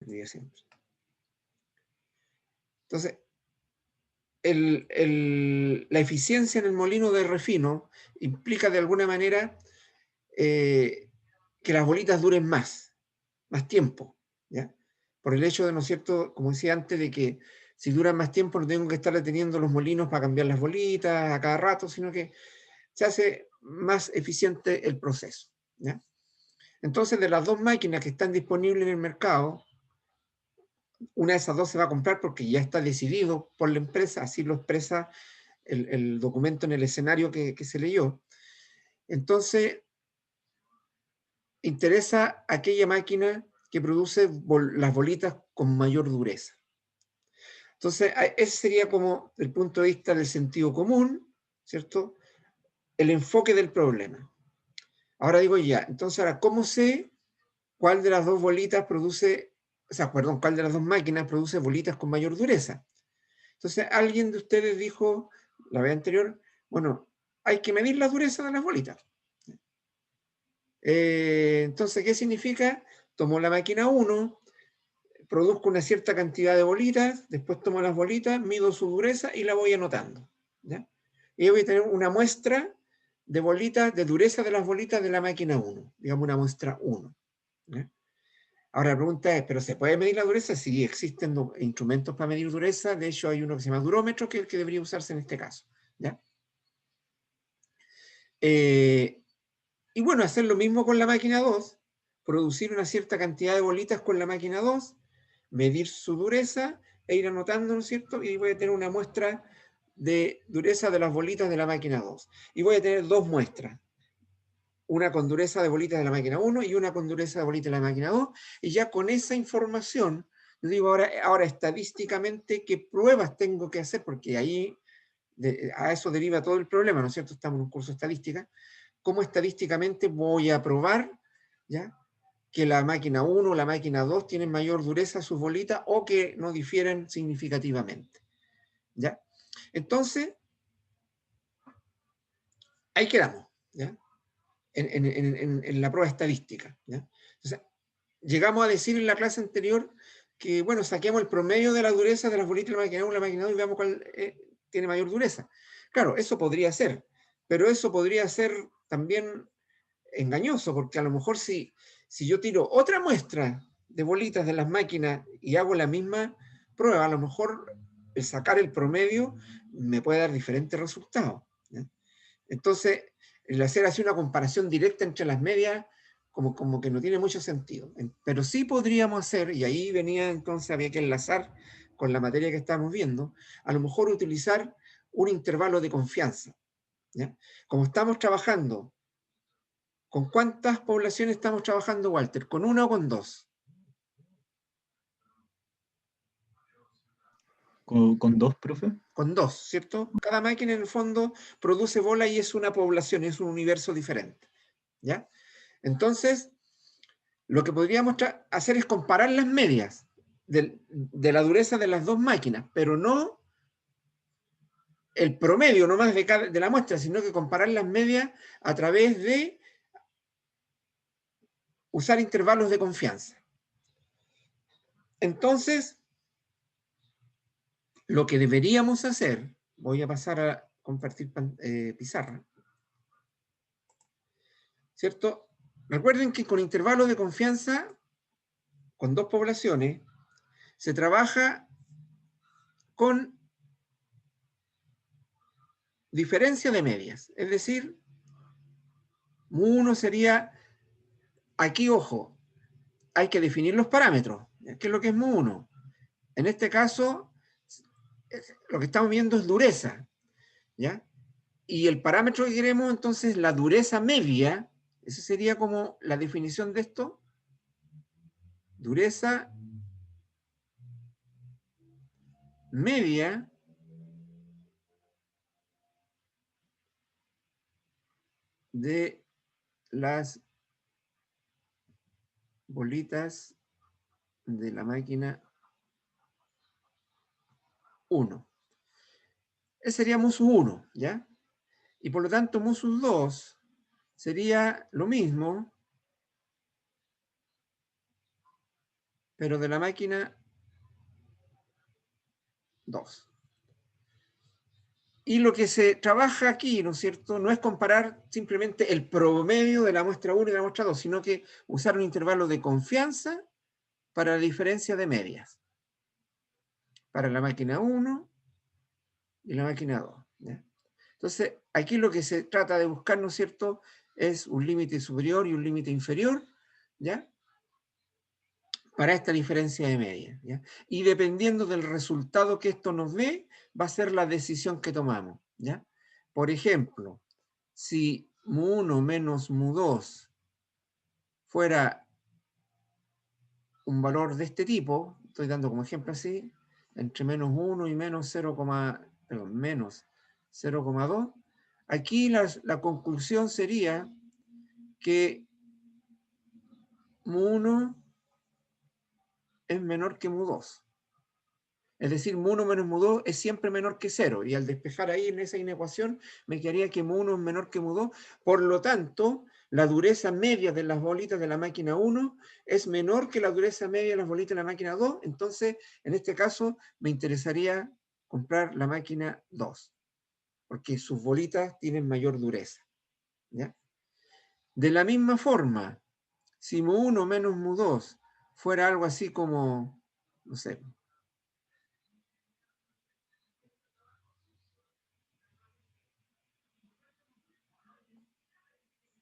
Diría siempre. Entonces, la eficiencia en el molino de refino implica de alguna manera que las bolitas duren más tiempo, ¿ya? Por el hecho de, ¿no es cierto?, como decía antes, de que si duran más tiempo no tengo que estar deteniendo los molinos para cambiar las bolitas a cada rato, sino que se hace más eficiente el proceso, ¿ya? Entonces, de las dos máquinas que están disponibles en el mercado, una de esas dos se va a comprar porque ya está decidido por la empresa, así lo expresa el documento en el escenario que se leyó. Entonces, interesa aquella máquina que produce las bolitas con mayor dureza. Entonces, ese sería como, desde el punto de vista del sentido común, ¿cierto?, el enfoque del problema. Ahora digo ya, entonces ahora, ¿cómo sé cuál de las dos bolitas produce, o sea, perdón, cuál de las dos máquinas produce bolitas con mayor dureza? Entonces, alguien de ustedes dijo, la vez anterior, bueno, hay que medir la dureza de las bolitas. Entonces, ¿qué significa? Tomo la máquina 1, produzco una cierta cantidad de bolitas, después tomo las bolitas, mido su dureza y la voy anotando, ¿ya? Y voy a tener una muestra de bolitas, de dureza de las bolitas de la máquina 1, digamos una muestra 1, ¿ya? Ahora la pregunta es, ¿pero se puede medir la dureza? Sí, existen instrumentos para medir dureza, de hecho hay uno que se llama durómetro, que es el que debería usarse en este caso, ¿ya? Y bueno, hacer lo mismo con la máquina 2, producir una cierta cantidad de bolitas con la máquina 2, medir su dureza e ir anotando, ¿no es cierto? Y voy a tener una muestra de dureza de las bolitas de la máquina 2. Y voy a tener dos muestras, una con dureza de bolitas de la máquina 1 y una con dureza de bolitas de la máquina 2. Y ya con esa información, yo digo ahora estadísticamente qué pruebas tengo que hacer, porque ahí a eso deriva todo el problema, ¿no es cierto? Estamos en un curso de estadística. ¿Cómo estadísticamente voy a probar, ¿ya?, que la máquina 1 o la máquina 2 tienen mayor dureza sus bolitas o que no difieren significativamente, ¿ya? Entonces, ahí quedamos, ¿ya?, en la prueba estadística, ¿ya? Entonces, llegamos a decir en la clase anterior que, bueno, saquemos el promedio de la dureza de las bolitas de la máquina 1 y la máquina 2 y veamos cuál tiene mayor dureza. Claro, eso podría ser, pero eso podría ser también engañoso, porque a lo mejor si yo tiro otra muestra de bolitas de las máquinas y hago la misma prueba, a lo mejor el sacar el promedio me puede dar diferentes resultados, ¿ya? Entonces, el hacer así una comparación directa entre las medias, como que no tiene mucho sentido. Pero sí podríamos hacer, y ahí venía entonces, había que enlazar con la materia que estamos viendo, a lo mejor utilizar un intervalo de confianza, ¿ya? Como estamos trabajando, ¿con cuántas poblaciones estamos trabajando, Walter? ¿Con una o con dos? ¿Con dos, profe? Con dos, ¿cierto? Cada máquina en el fondo produce bola y es una población, es un universo diferente, ¿ya? Entonces, lo que podríamos hacer es comparar las medias de la dureza de las dos máquinas, pero no el promedio nomás de la muestra, sino que comparar las medias a través de usar intervalos de confianza. Entonces, lo que deberíamos hacer, voy a pasar a compartir pizarra, ¿cierto? Recuerden que con intervalos de confianza, con dos poblaciones, se trabaja con diferencia de medias. Es decir, mu1 sería, aquí ojo, hay que definir los parámetros. ¿Qué es lo que es mu1? En este caso, lo que estamos viendo es dureza, ¿ya? Y el parámetro que queremos, entonces, la dureza media, esa sería como la definición de esto, dureza media de las bolitas de la máquina 1. Ese sería mu1, ¿ya? Y por lo tanto, mu2 sería lo mismo pero de la máquina 2. Y lo que se trabaja aquí, ¿no es cierto?, no es comparar simplemente el promedio de la muestra 1 y de la muestra 2, sino que usar un intervalo de confianza para la diferencia de medias, para la máquina 1 y la máquina 2. ¿Ya? Entonces, aquí lo que se trata de buscar, ¿no es cierto?, es un límite superior y un límite inferior, ¿ya?, para esta diferencia de medias. ¿Ya? Y dependiendo del resultado que esto nos dé, va a ser la decisión que tomamos. ¿Ya? Por ejemplo, si mu1 menos mu2 fuera un valor de este tipo, estoy dando como ejemplo así, entre menos 1 y menos 0,2, aquí la conclusión sería que mu1 es menor que mu2. Es decir, mu1 menos mu2 es siempre menor que 0. Y al despejar ahí en esa inecuación, me quedaría que mu1 es menor que mu2. Por lo tanto, la dureza media de las bolitas de la máquina 1 es menor que la dureza media de las bolitas de la máquina 2. Entonces, en este caso, me interesaría comprar la máquina 2, porque sus bolitas tienen mayor dureza. ¿Ya? De la misma forma, si mu1 menos mu2 fuera algo así como, no sé,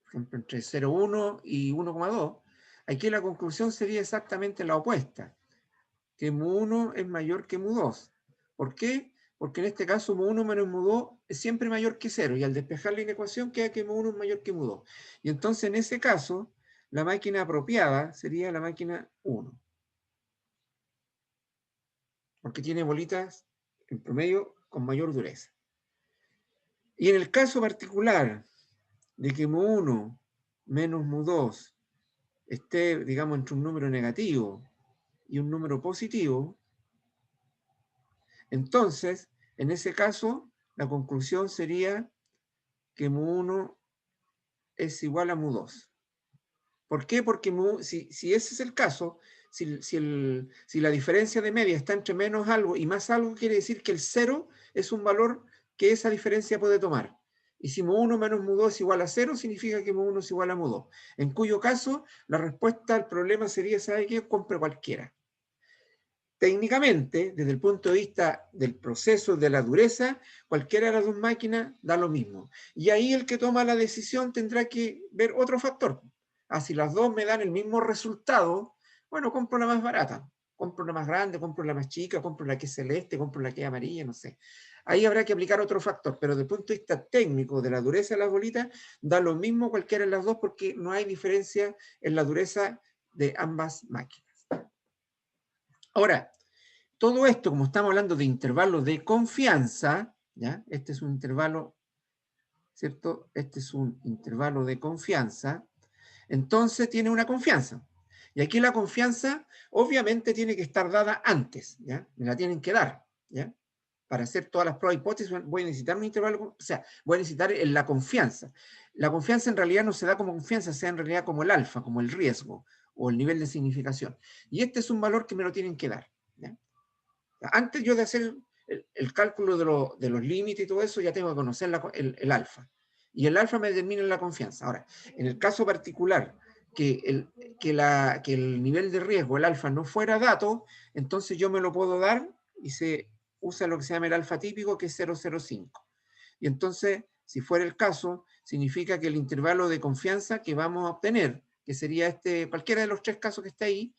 ejemplo, entre 0,1 y 1,2, aquí la conclusión sería exactamente la opuesta, que mu1 es mayor que mu2. ¿Por qué? Porque en este caso mu1 menos mu2 es siempre mayor que 0, y al despejar la inecuación queda que mu1 es mayor que mu2. Y entonces en ese caso, la máquina apropiada sería la máquina 1, porque tiene bolitas en promedio con mayor dureza. Y en el caso particular de que mu1 menos mu2 esté, digamos, entre un número negativo y un número positivo, entonces, en ese caso, la conclusión sería que mu1 es igual a mu2. ¿Por qué? Porque si ese es el caso, si la diferencia de media está entre menos algo y más algo, quiere decir que el 0 es un valor que esa diferencia puede tomar. Y si mu1 menos mu2 es igual a 0, significa que mu1 es igual a mu2. En cuyo caso, la respuesta al problema sería, ¿sabe qué? Compre cualquiera. Técnicamente, desde el punto de vista del proceso de la dureza, cualquiera de las dos máquinas da lo mismo. Y ahí el que toma la decisión tendrá que ver otro factor. Si las dos me dan el mismo resultado, bueno, compro la más barata. Compro la más grande, compro la más chica, compro la que es celeste, compro la que es amarilla, no sé. Ahí habrá que aplicar otro factor, pero desde el punto de vista técnico de la dureza de las bolitas, da lo mismo cualquiera de las dos porque no hay diferencia en la dureza de ambas máquinas. Ahora, todo esto, como estamos hablando de intervalos de confianza, ¿ya? Este es un intervalo, ¿cierto? Este es un intervalo de confianza, entonces tiene una confianza. Y aquí la confianza obviamente tiene que estar dada antes, ¿ya? Me la tienen que dar, ¿ya? Para hacer todas las pruebas hipótesis voy a necesitar un intervalo, o sea, voy a necesitar la confianza. La confianza en realidad no se da como confianza, se da en realidad como el alfa, como el riesgo o el nivel de significación. Y este es un valor que me lo tienen que dar, ¿ya? Antes yo de hacer el cálculo de los límites y todo eso, ya tengo que conocer el alfa. Y el alfa me determina la confianza. Ahora, en el caso particular, que el nivel de riesgo, el alfa, no fuera dato, entonces yo me lo puedo dar y se usa lo que se llama el alfa típico, que es 0,05. Y entonces, si fuera el caso, significa que el intervalo de confianza que vamos a obtener, que sería cualquiera de los tres casos que está ahí,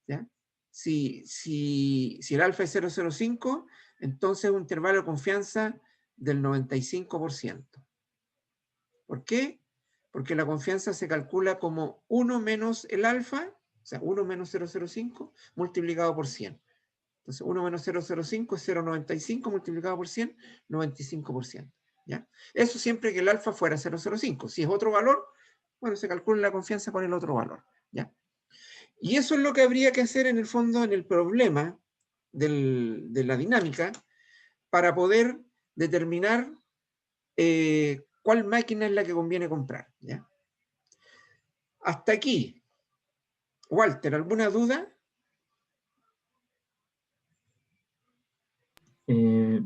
¿ya? Si el alfa es 0,05, entonces un intervalo de confianza del 95%. ¿Por qué? Porque la confianza se calcula como 1 menos el alfa, o sea, 1 menos 0,05 multiplicado por 100. Entonces, 1 menos 0,05 es 0,95 multiplicado por 100, 95%. ¿Ya? Eso siempre que el alfa fuera 0,05. Si es otro valor, bueno, se calcula la confianza con el otro valor. ¿Ya? Y eso es lo que habría que hacer en el fondo en el problema de la dinámica para poder determinar cuál máquina es la que conviene comprar. ¿Ya? Hasta aquí. Walter, ¿alguna duda?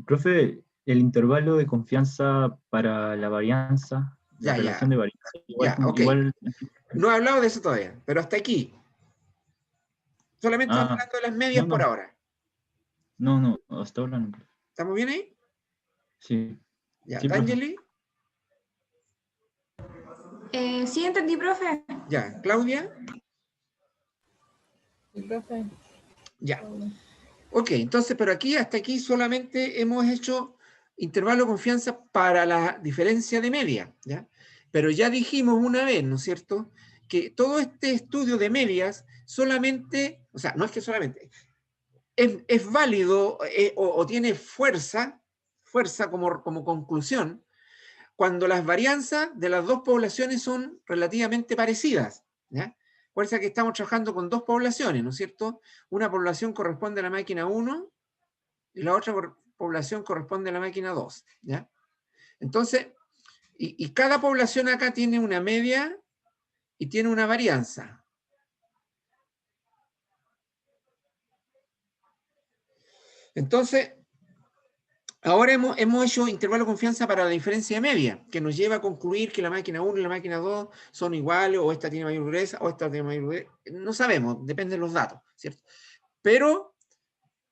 Profe, el intervalo de confianza para la varianza, la Ya, relación ya, de varianza, igual, ya, ok. igual. No he hablado de eso todavía, pero hasta aquí. Solamente estamos Ah, hablando de las medias no, por no, ahora. no, hasta ahora no. ¿Estamos bien ahí? Sí, Ya, sí, profe. D'Angeli, Sí, entendí, profe. ya, Claudia, Sí, profe. ya. Ok, entonces, pero aquí, hasta aquí solamente hemos hecho intervalo de confianza para la diferencia de media, ¿ya? Pero ya dijimos una vez, ¿no es cierto?, que todo este estudio de medias solamente, o sea, no es que solamente, es válido o tiene fuerza como conclusión cuando las varianzas de las dos poblaciones son relativamente parecidas, ¿ya? Fuerza que estamos trabajando con dos poblaciones, ¿no es cierto? Una población corresponde a la máquina 1 y la otra población corresponde a la máquina 2, ¿ya? Entonces, y cada población acá tiene una media y tiene una varianza. Entonces, ahora hemos hecho intervalo de confianza para la diferencia de media, que nos lleva a concluir que la máquina 1 y la máquina 2 son iguales, o esta tiene mayor dureza, o esta tiene mayor dureza. No sabemos, depende de los datos, ¿cierto? Pero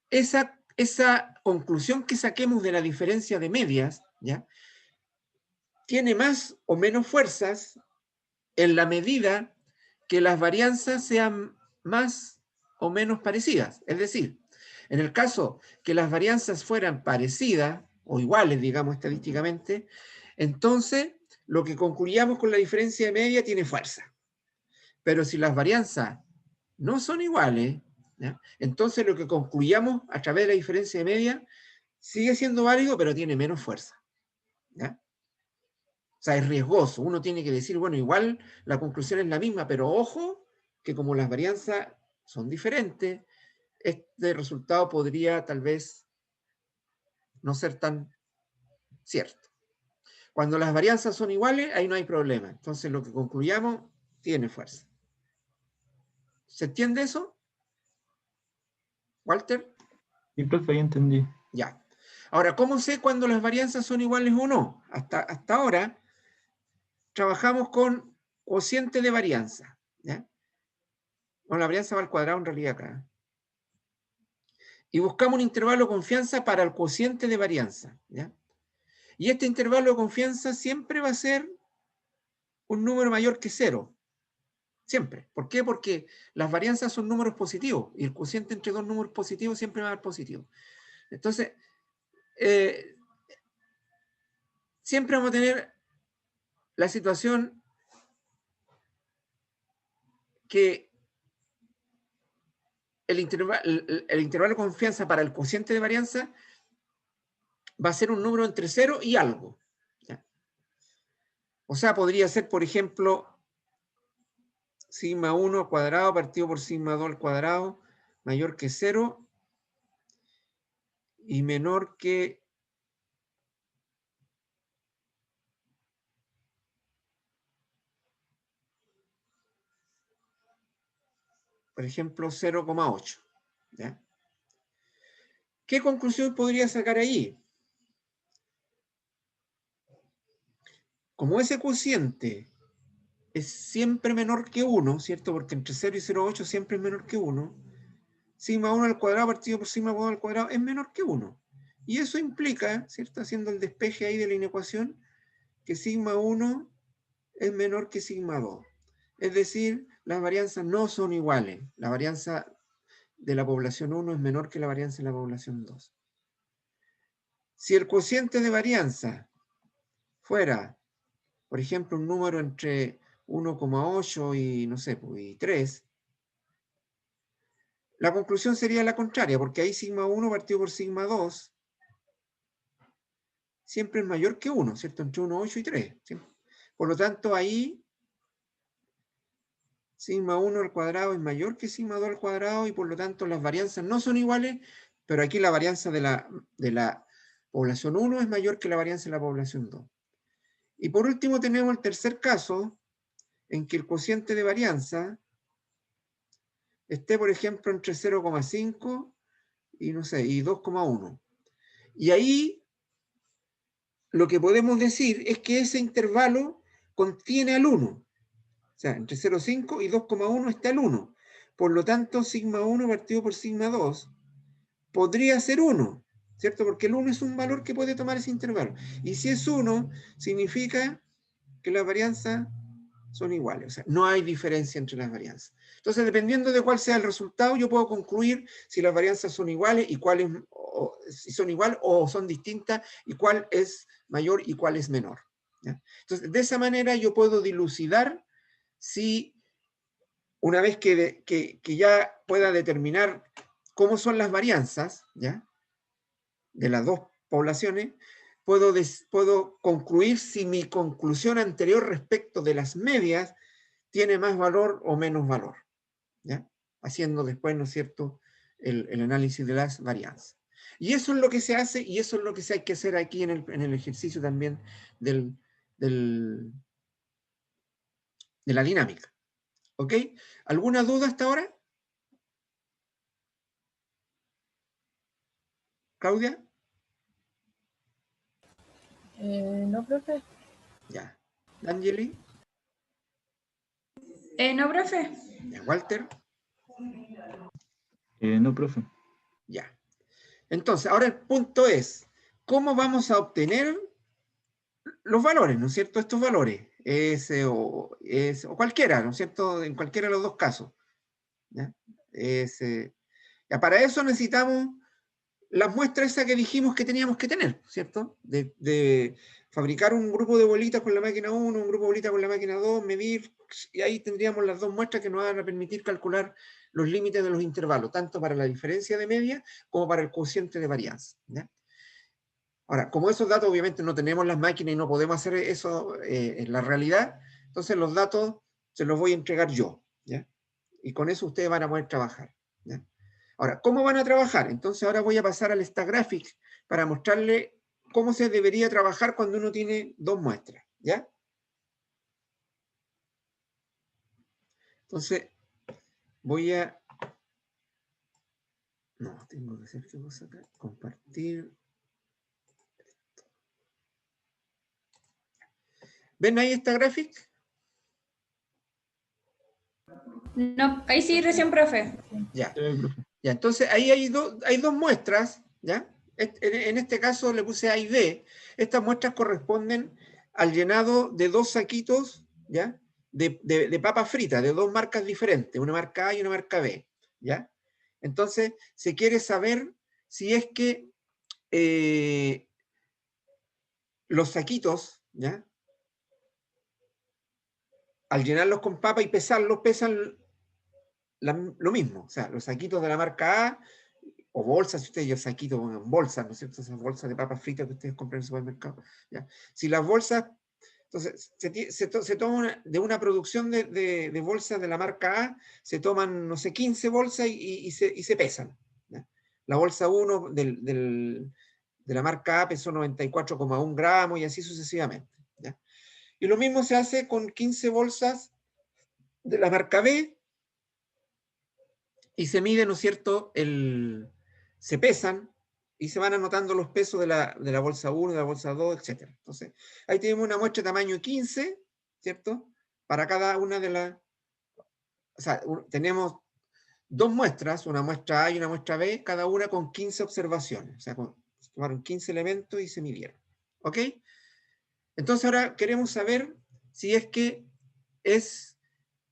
esa conclusión que saquemos de la diferencia de medias, ¿ya?, tiene más o menos fuerzas en la medida que las varianzas sean más o menos parecidas. Es decir, en el caso que las varianzas fueran parecidas o iguales, digamos estadísticamente, entonces lo que concluyamos con la diferencia de media tiene fuerza. Pero si las varianzas no son iguales, ¿ya?, entonces lo que concluyamos a través de la diferencia de media sigue siendo válido, pero tiene menos fuerza, ¿ya? O sea, es riesgoso. Uno tiene que decir, bueno, igual la conclusión es la misma, pero ojo, que como las varianzas son diferentes, este resultado podría tal vez no ser tan cierto. Cuando las varianzas son iguales, ahí no hay problema. Entonces lo que concluyamos tiene fuerza. ¿Se entiende eso, Walter? Sí, profe, ahí entendí. Ya. Ahora, ¿cómo sé cuando las varianzas son iguales o no? Hasta ahora trabajamos con cociente de varianza, ¿ya? Bueno, la varianza va al cuadrado en realidad acá. Y buscamos un intervalo de confianza para el cociente de varianza, ¿ya? Y este intervalo de confianza siempre va a ser un número mayor que 0. Siempre. ¿Por qué? Porque las varianzas son números positivos y el cociente entre dos números positivos siempre va a dar positivo. Entonces, siempre vamos a tener la situación que el intervalo de confianza para el cociente de varianza va a ser un número entre 0 y algo, ¿ya? O sea, podría ser, por ejemplo, sigma 1 al cuadrado partido por sigma 2 al cuadrado mayor que 0 y menor que por ejemplo 0,8, ¿ya? ¿Qué conclusión podría sacar ahí? Como ese cociente es siempre menor que 1, ¿cierto? Porque entre 0 y 0,8 siempre es menor que 1. Sigma 1 al cuadrado partido por sigma 2 al cuadrado es menor que 1. Y eso implica, ¿cierto? Haciendo el despeje ahí de la inecuación, que sigma 1 es menor que sigma 2. Es decir, las varianzas no son iguales. La varianza de la población 1 es menor que la varianza de la población 2. Si el cociente de varianza fuera, por ejemplo, un número entre 1,8 y, no sé, y 3, la conclusión sería la contraria, porque ahí sigma 1 partido por sigma 2 siempre es mayor que 1, ¿cierto? Entre 1, 8 y 3. ¿Sí? Por lo tanto, ahí sigma 1 al cuadrado es mayor que sigma 2 al cuadrado y por lo tanto las varianzas no son iguales, pero aquí la varianza de la población 1 es mayor que la varianza de la población 2. Y por último tenemos el tercer caso, en que el cociente de varianza esté, por ejemplo, entre 0,5 y, no sé, y 2,1. Y ahí lo que podemos decir es que ese intervalo contiene al 1. O sea, entre 0,5 y 2,1 está el 1. Por lo tanto, sigma 1 partido por sigma 2 podría ser 1, ¿cierto? Porque el 1 es un valor que puede tomar ese intervalo. Y si es 1, significa que las varianzas son iguales. O sea, no hay diferencia entre las varianzas. Entonces, dependiendo de cuál sea el resultado, yo puedo concluir si las varianzas son iguales y cuáles, si son iguales o son distintas, y cuál es mayor y cuál es menor, ¿ya? Entonces, de esa manera yo puedo dilucidar si, una vez que ya pueda determinar cómo son las varianzas, ¿ya?, de las dos poblaciones, puedo concluir si mi conclusión anterior respecto de las medias tiene más valor o menos valor, ¿ya? Haciendo después, ¿no es cierto?, el análisis de las varianzas. Y eso es lo que se hace, y eso es lo que hay que hacer aquí en el ejercicio también de la dinámica. ¿Ok? ¿Alguna duda hasta ahora? ¿Claudia? No, profe. Ya. ¿Angeli? No, profe. Ya. ¿Walter? No, profe. Ya. Entonces, ahora el punto es, ¿cómo vamos a obtener los valores, ¿no es cierto? Estos valores, o cualquiera, ¿no es cierto? En cualquiera de los dos casos, ¿ya? Ya, para eso necesitamos las muestras esas que dijimos que teníamos que tener, ¿cierto? De fabricar un grupo de bolitas con la máquina 1, un grupo de bolitas con la máquina 2, medir, y ahí tendríamos las dos muestras que nos van a permitir calcular los límites de los intervalos, tanto para la diferencia de media como para el cociente de varianza, ¿ya? Ahora, como esos datos obviamente no tenemos las máquinas y no podemos hacer eso en la realidad, entonces los datos se los voy a entregar yo, ¿ya? Y con eso ustedes van a poder trabajar, ¿ya? Ahora, ¿cómo van a trabajar? Entonces ahora voy a pasar al StatGraphics para mostrarle cómo se debería trabajar cuando uno tiene dos muestras, ¿ya? Entonces, voy a... No, tengo que hacer qué cosa acá. Compartir. ¿Ven ahí StatGraphics? No, ahí sí, recién, profe. Ya. Profe. Ya, entonces ahí hay dos muestras, ¿ya? En este caso le puse A y B. Estas muestras corresponden al llenado de dos saquitos, ¿ya?, de papas fritas, de dos marcas diferentes, una marca A y una marca B, ¿ya? Entonces, se quiere saber si es que los saquitos, ¿ya?, al llenarlos con papa y pesarlos, pesan lo mismo. O sea, los saquitos de la marca A, o bolsas, si ustedes, yo saquito, bolsas, ¿no es cierto? Esas bolsas de papas fritas que ustedes compran en el supermercado, ¿ya? Si las bolsas, entonces, se toma de una producción de bolsas de la marca A, se toman, no sé, 15 bolsas y se pesan, ¿ya? La bolsa 1 de la marca A pesó 94,1 gramos y así sucesivamente, ¿ya? Y lo mismo se hace con 15 bolsas de la marca B, y se mide, ¿no es cierto?, se pesan y se van anotando los pesos de la bolsa 1, de la bolsa 2, etc. Entonces, ahí tenemos una muestra de tamaño 15, ¿cierto? Para cada una de las... O sea, tenemos dos muestras, una muestra A y una muestra B, cada una con 15 observaciones. O sea, se tomaron 15 elementos y se midieron. ¿Ok? Entonces ahora queremos saber si es que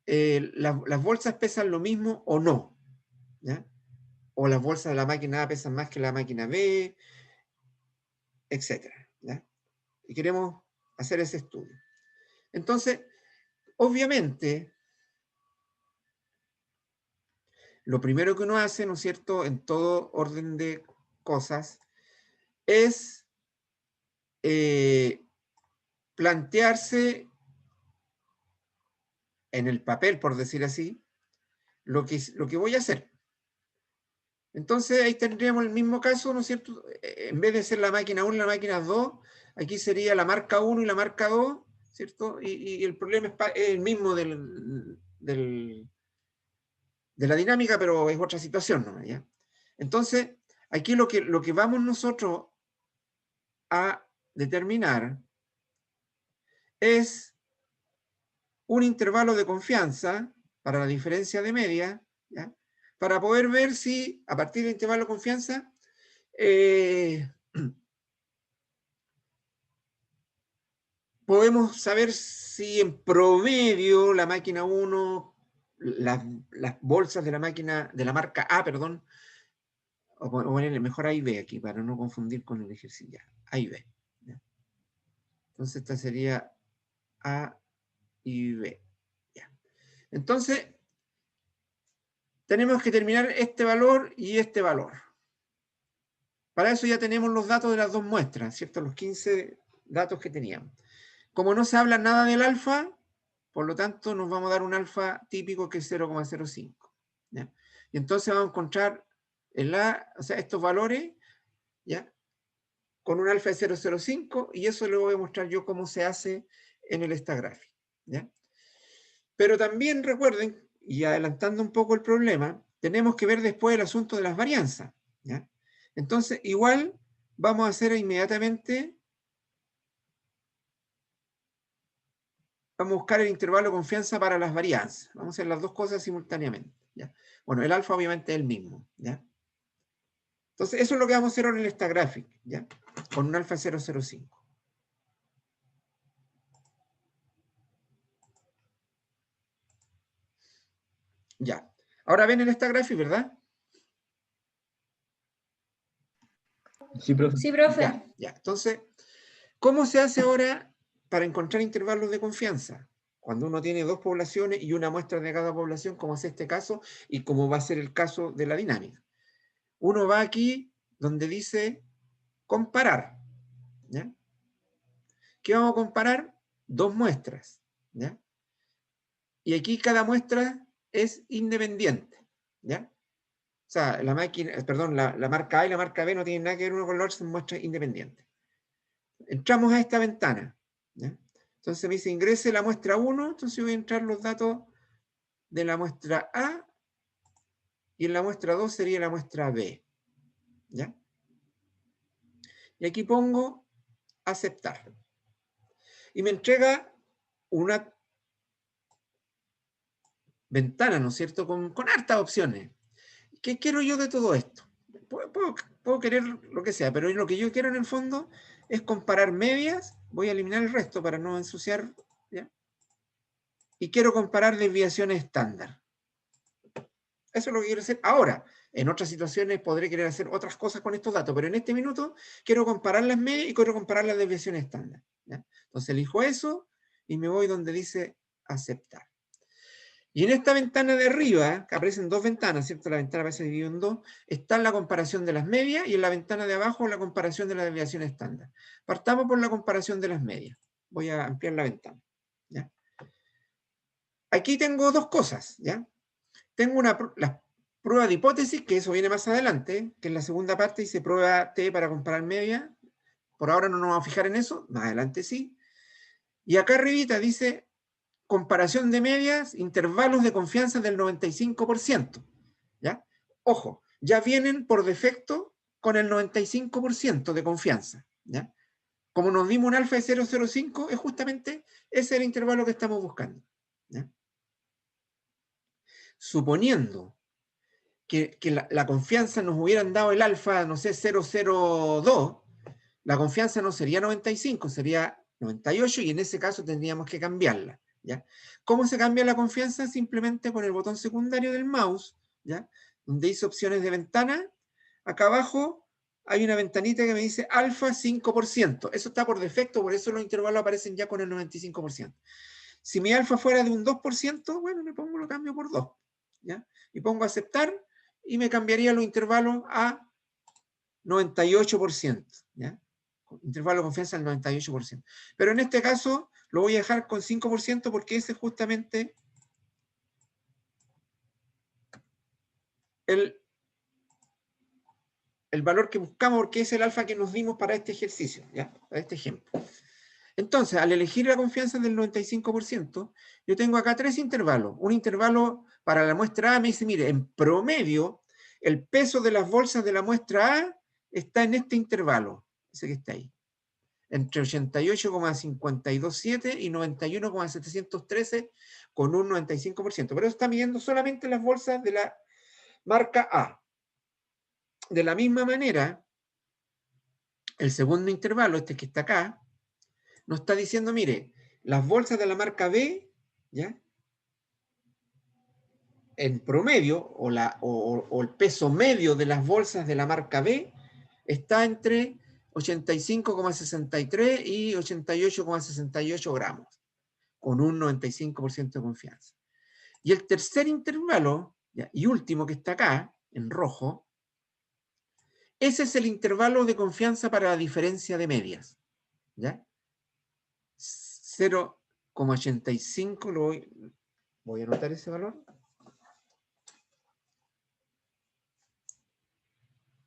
las bolsas pesan lo mismo o no, ¿ya? O las bolsas de la máquina A pesan más que la máquina B, etc., ¿ya? Y queremos hacer ese estudio. Entonces, obviamente, lo primero que uno hace, ¿no es cierto?, en todo orden de cosas, es plantearse en el papel, por decir así, lo que voy a hacer. Entonces ahí tendríamos el mismo caso, ¿no es cierto? En vez de ser la máquina 1 y la máquina 2, aquí sería la marca 1 y la marca 2, ¿cierto? Y el problema es el mismo de la dinámica, pero es otra situación, ¿no? ¿Ya? Entonces, aquí lo que vamos nosotros a determinar es un intervalo de confianza para la diferencia de media, ¿ya? Para poder ver si a partir del intervalo de confianza podemos saber si en promedio la máquina 1, las bolsas de la máquina, de la marca A, perdón, o ponerle mejor A y B aquí para no confundir con el ejercicio. Ya, A y B. ¿Ya? Entonces esta sería A y B. Ya. Entonces, tenemos que determinar este valor y este valor. Para eso ya tenemos los datos de las dos muestras, ¿cierto? Los 15 datos que teníamos. Como no se habla nada del alfa, por lo tanto nos vamos a dar un alfa típico que es 0,05. ¿Ya? Y entonces vamos a encontrar o sea, estos valores, ¿ya? Con un alfa de 0,05, y eso le voy a mostrar yo cómo se hace en el Stagráfico. ¿Ya? Pero también recuerden, y adelantando un poco el problema, tenemos que ver después el asunto de las varianzas. ¿Ya? Entonces, igual vamos a hacer inmediatamente, vamos a buscar el intervalo de confianza para las varianzas. Vamos a hacer las dos cosas simultáneamente. ¿Ya? Bueno, el alfa obviamente es el mismo. ¿Ya? Entonces, eso es lo que vamos a hacer ahora en el Stagráfico, ¿ya? Con un alfa 0,05. Ya. Ahora ven en esta gráfica, ¿verdad? Sí, profe. Sí, profe. Ya, ya. Entonces, ¿cómo se hace ahora para encontrar intervalos de confianza? Cuando uno tiene dos poblaciones y una muestra de cada población, como es este caso, y como va a ser el caso de la dinámica. Uno va aquí donde dice comparar. ¿Ya? ¿Qué vamos a comparar? Dos muestras. ¿Ya? Y aquí cada muestra es independiente. ¿Ya? O sea, la máquina, perdón, la marca A y la marca B no tienen nada que ver uno con el otro, son muestras independientes. Entramos a esta ventana. ¿Ya? Entonces me dice ingrese la muestra 1, entonces voy a entrar los datos de la muestra A y en la muestra 2 sería la muestra B. ¿Ya? Y aquí pongo aceptar. Y me entrega una ventana, ¿no es cierto?, con hartas opciones. ¿Qué quiero yo de todo esto? Puedo querer lo que sea, pero lo que yo quiero en el fondo es comparar medias. Voy a eliminar el resto para no ensuciar. ¿Ya? Y quiero comparar desviaciones estándar. Eso es lo que quiero hacer ahora. En otras situaciones podré querer hacer otras cosas con estos datos, pero en este minuto quiero comparar las medias y quiero comparar las desviaciones estándar. ¿Ya? Entonces elijo eso y me voy donde dice aceptar. Y en esta ventana de arriba, que aparecen dos ventanas, ¿cierto? La ventana aparece dividida en dos, está la comparación de las medias y en la ventana de abajo la comparación de la desviación estándar. Partamos por la comparación de las medias. Voy a ampliar la ventana. ¿Ya? Aquí tengo dos cosas. ¿Ya? Tengo la prueba de hipótesis, que eso viene más adelante, que en la segunda parte dice prueba T para comparar medias. Por ahora no nos vamos a fijar en eso, más adelante sí. Y acá arribita dice comparación de medias, intervalos de confianza del 95%. ¿Ya? Ojo, ya vienen por defecto con el 95% de confianza. ¿Ya? Como nos dimos un alfa de 0,05, es justamente ese el intervalo que estamos buscando. ¿Ya? Suponiendo que la confianza nos hubieran dado el alfa, no sé, 0,02, la confianza no sería 95, sería 98 y en ese caso tendríamos que cambiarla. ¿Ya? ¿Cómo se cambia la confianza? Simplemente con el botón secundario del mouse, ¿ya? Donde dice opciones de ventana. Acá abajo hay una ventanita que me dice alfa 5%. Eso está por defecto, por eso los intervalos aparecen ya con el 95%. Si mi alfa fuera de un 2%, bueno, lo cambio por 2. ¿Ya? Y pongo aceptar y me cambiaría los intervalos a 98%. ¿Ya? Intervalo de confianza del 98%. Pero en este caso lo voy a dejar con 5% porque ese es justamente el valor que buscamos, porque es el alfa que nos dimos para este ejercicio, ¿ya? Para este ejemplo. Entonces, al elegir la confianza del 95%, yo tengo acá tres intervalos. Un intervalo para la muestra A me dice, mire, en promedio, el peso de las bolsas de la muestra A está en este intervalo, ese que está ahí. entre 88,527 y 91,713 con un 95%. Pero eso está midiendo solamente las bolsas de la marca A. De la misma manera, el segundo intervalo, este que está acá, nos está diciendo, mire, las bolsas de la marca B, ¿ya? En promedio, o el peso medio de las bolsas de la marca B está entre 85,63 y 88,68 gramos, con un 95% de confianza. Y el tercer intervalo, ¿ya? Y último que está acá, en rojo, ese es el intervalo de confianza para la diferencia de medias, ¿ya? 0,85, voy a anotar ese valor.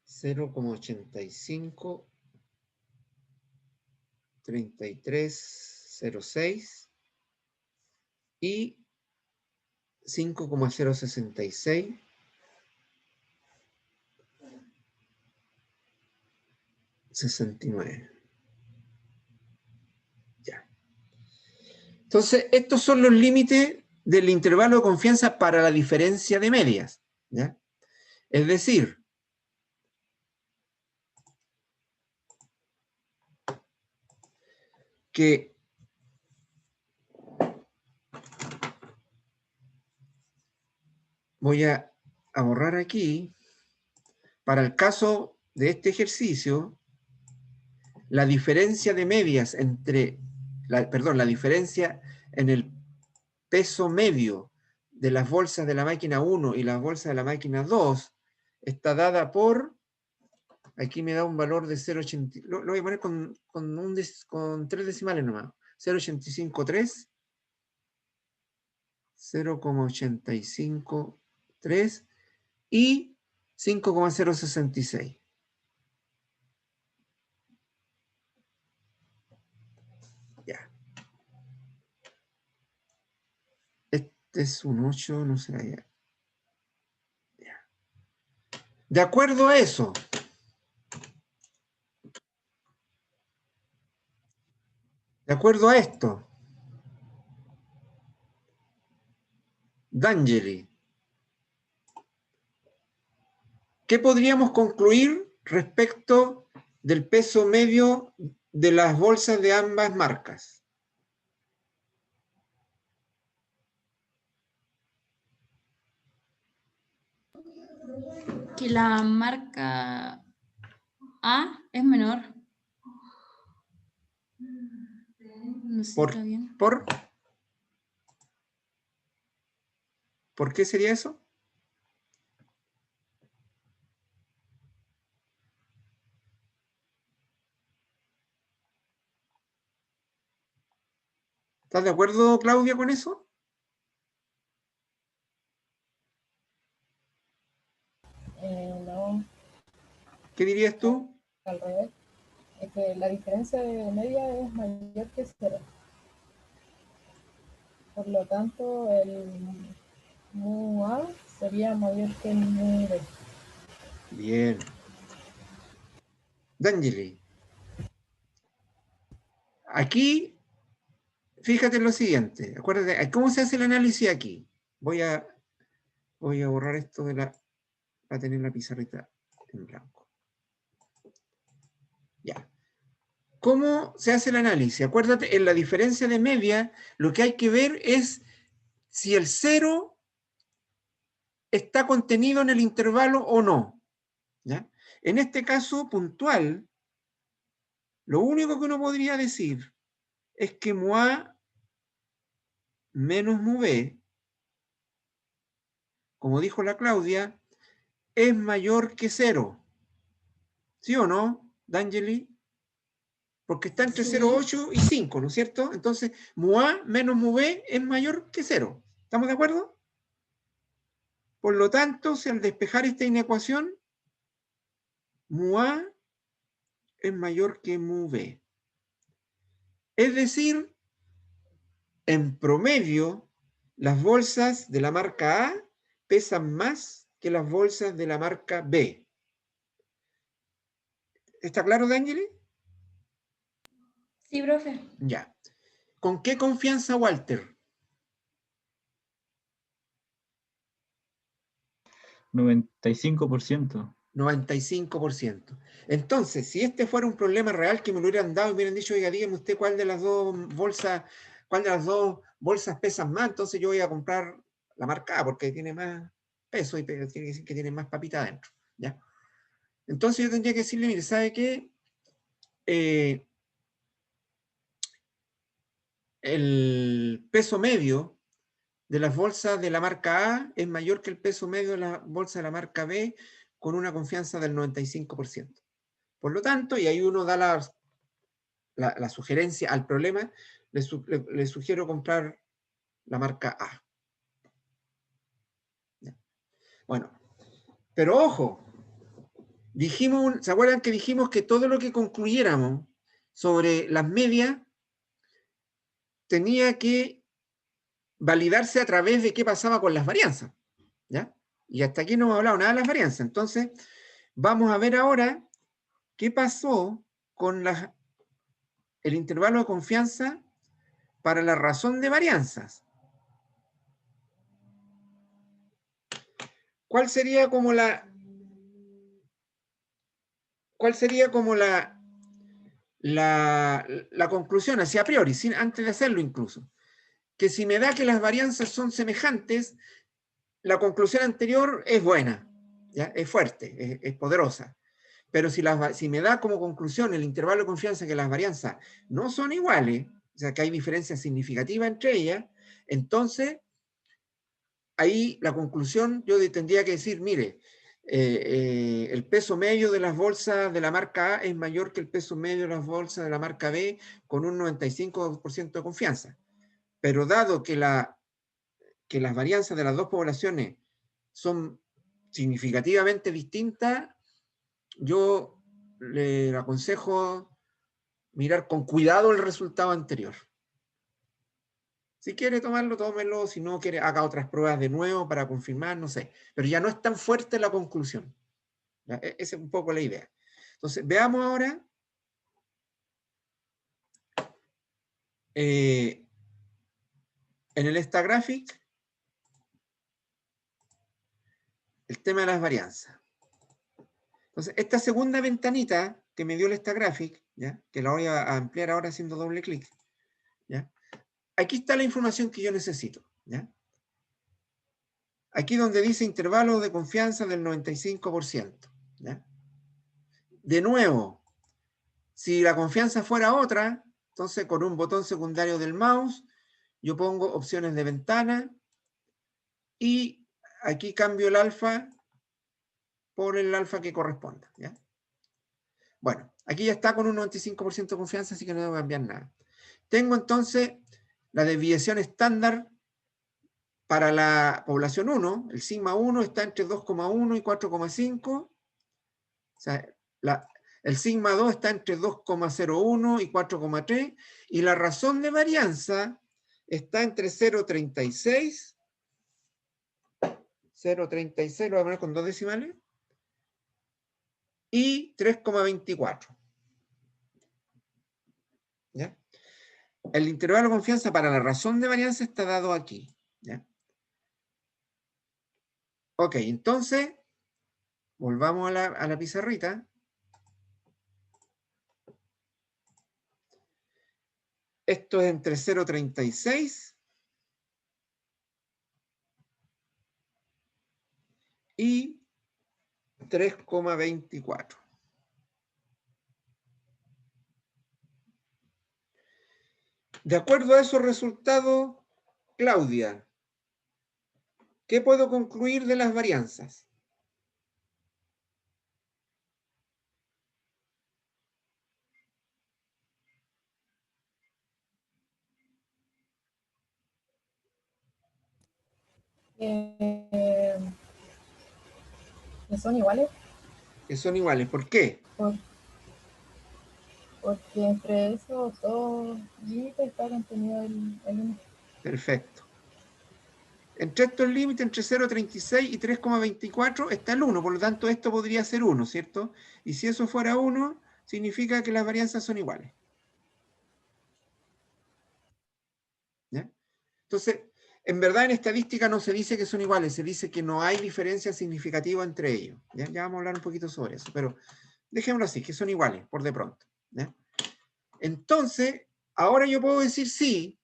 0,85 3306 y 5,066 69. Ya. Entonces, estos son los límites del intervalo de confianza para la diferencia de medias, ¿ya? Es decir, que voy a borrar aquí, para el caso de este ejercicio, la diferencia de medias entre, la diferencia en el peso medio de las bolsas de la máquina 1 y las bolsas de la máquina 2 está dada por, aquí me da un valor de 0,80, lo voy a poner con 3 decimales nomás, 0,853, 0,853 y 5,066. Ya. Este es un 8, no sé. Ya. De acuerdo a eso, de acuerdo a esto, D'Angeli, ¿qué podríamos concluir respecto del peso medio de las bolsas de ambas marcas? Que la marca A es menor. No sé si está bien. ¿Por qué sería eso? ¿Estás de acuerdo, Claudia, con eso? No, ¿Qué dirías tú? al revés. Es que la diferencia de media es mayor que 0. Por lo tanto, el mu A sería mayor que el mu B. Bien. D'Angeli. Aquí, fíjate en lo siguiente. Acuérdate, ¿cómo se hace el análisis aquí? Voy a borrar esto para tener la pizarrita en blanco. Ya. ¿Cómo se hace el análisis? Acuérdate, en la diferencia de media, lo que hay que ver es si el 0 está contenido en el intervalo o no. ¿Ya? En este caso puntual, lo único que uno podría decir es que mu A menos mu B, como dijo la Claudia, es mayor que 0. ¿Sí o no, D'Angeli? Porque está entre Sí. 0,8 y 5, ¿no es cierto? Entonces, mu A menos mu B es mayor que 0. ¿Estamos de acuerdo? Por lo tanto, si al despejar esta inecuación, mu A es mayor que mu B. Es decir, en promedio, las bolsas de la marca A pesan más que las bolsas de la marca B. ¿Está claro, D'Angeli? Sí, profe. Ya. ¿Con qué confianza, Walter? 95%. 95%. Entonces, si este fuera un problema real que me lo hubieran dado y me hubieran dicho, oiga, dígame usted cuál de las dos bolsas pesa más, entonces yo voy a comprar la marca A porque tiene más peso y quiere decir que tiene más papita adentro. ¿Ya? Entonces yo tendría que decirle, mire, ¿sabe qué? El peso medio de las bolsas de la marca A es mayor que el peso medio de la bolsa de la marca B con una confianza del 95%. Por lo tanto, y ahí uno da la sugerencia al problema, le sugiero comprar la marca A. Bueno, pero ojo, ¿se acuerdan que dijimos que todo lo que concluyéramos sobre las medias tenía que validarse a través de qué pasaba con las varianzas? ¿Ya? Y hasta aquí no hemos hablado nada de las varianzas. Entonces, vamos a ver ahora qué pasó con el intervalo de confianza para la razón de varianzas. ¿Cuál sería como la conclusión, así a priori, antes de hacerlo incluso? Que si me da que las varianzas son semejantes, la conclusión anterior es buena, ¿ya? Es fuerte, es poderosa. Pero si me da como conclusión el intervalo de confianza que las varianzas no son iguales, o sea, que hay diferencias significativas entre ellas, entonces ahí la conclusión yo tendría que decir, mire, el peso medio de las bolsas de la marca A es mayor que el peso medio de las bolsas de la marca B con un 95% de confianza. Pero dado que las varianzas de las dos poblaciones son significativamente distintas, yo le aconsejo mirar con cuidado el resultado anterior. Si quiere tomarlo, tómelo. Si no quiere, haga otras pruebas de nuevo para confirmar, no sé. Pero ya no es tan fuerte la conclusión. Esa es un poco la idea. Entonces, veamos ahora en el Stagraphic el tema de las varianzas. Entonces, esta segunda ventanita que me dio el Stagraphic, ¿ya? Que la voy a ampliar ahora haciendo doble clic, ¿ya? Aquí está la información que yo necesito, ¿ya? Aquí donde dice intervalo de confianza del 95%, ¿ya? De nuevo, si la confianza fuera otra, entonces con un botón secundario del mouse, yo pongo opciones de ventana y aquí cambio el alfa por el alfa que corresponda, ¿ya? Bueno, aquí ya está con un 95% de confianza, así que no debo cambiar nada. Tengo entonces la desviación estándar para la población 1, el sigma 1 está entre 2,1 y 4,5. O sea, el sigma 2 está entre 2,01 y 4,3. Y la razón de varianza está entre 0,36. 0,36, lo voy a poner con 2 decimales. Y 3,24. ¿Ya? El intervalo de confianza para la razón de varianza está dado aquí. ¿Ya? Ok, entonces, volvamos a la pizarrita. Esto es entre 0,36 y 3,24. De acuerdo a esos resultados, Claudia, ¿qué puedo concluir de las varianzas? Que son iguales. Que son iguales. ¿Por qué? Porque entre esos dos límites está contenido el 1. Perfecto. Entre estos límites, entre 0,36 y 3,24, está el 1. Por lo tanto, esto podría ser 1, ¿cierto? Y si eso fuera 1, significa que las varianzas son iguales. Entonces, en verdad en estadística no se dice que son iguales, se dice que no hay diferencia significativa entre ellos. Ya vamos a hablar un poquito sobre eso, pero dejémoslo así, que son iguales por de pronto. ¿Ya? Entonces, ahora yo puedo decir sí,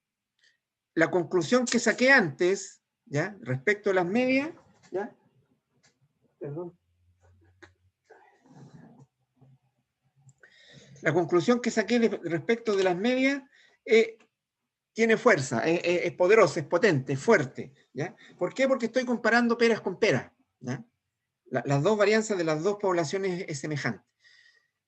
la conclusión que saqué antes, ¿ya? Respecto a las medias, ¿ya? Perdón. La conclusión que saqué respecto de las medias tiene fuerza, es poderosa, es potente, es fuerte. ¿Ya? ¿Por qué? Porque estoy comparando peras con peras. ¿Ya? Las dos varianzas de las dos poblaciones es semejante.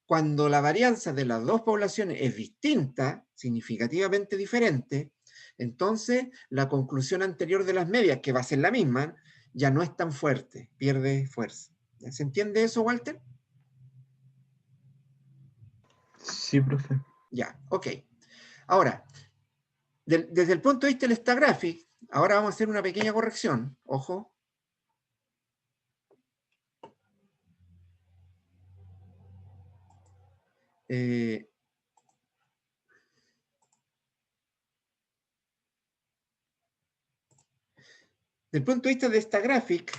Cuando la varianza de las dos poblaciones es distinta, significativamente diferente, entonces la conclusión anterior de las medias, que va a ser la misma, ya no es tan fuerte, pierde fuerza. ¿Ya? ¿Se entiende eso, Walter? Sí, profe. Ya, ok. Ahora, desde el punto de vista del Stagraphic, ahora vamos a hacer una pequeña corrección. Ojo. Desde el punto de vista de Stagraphic,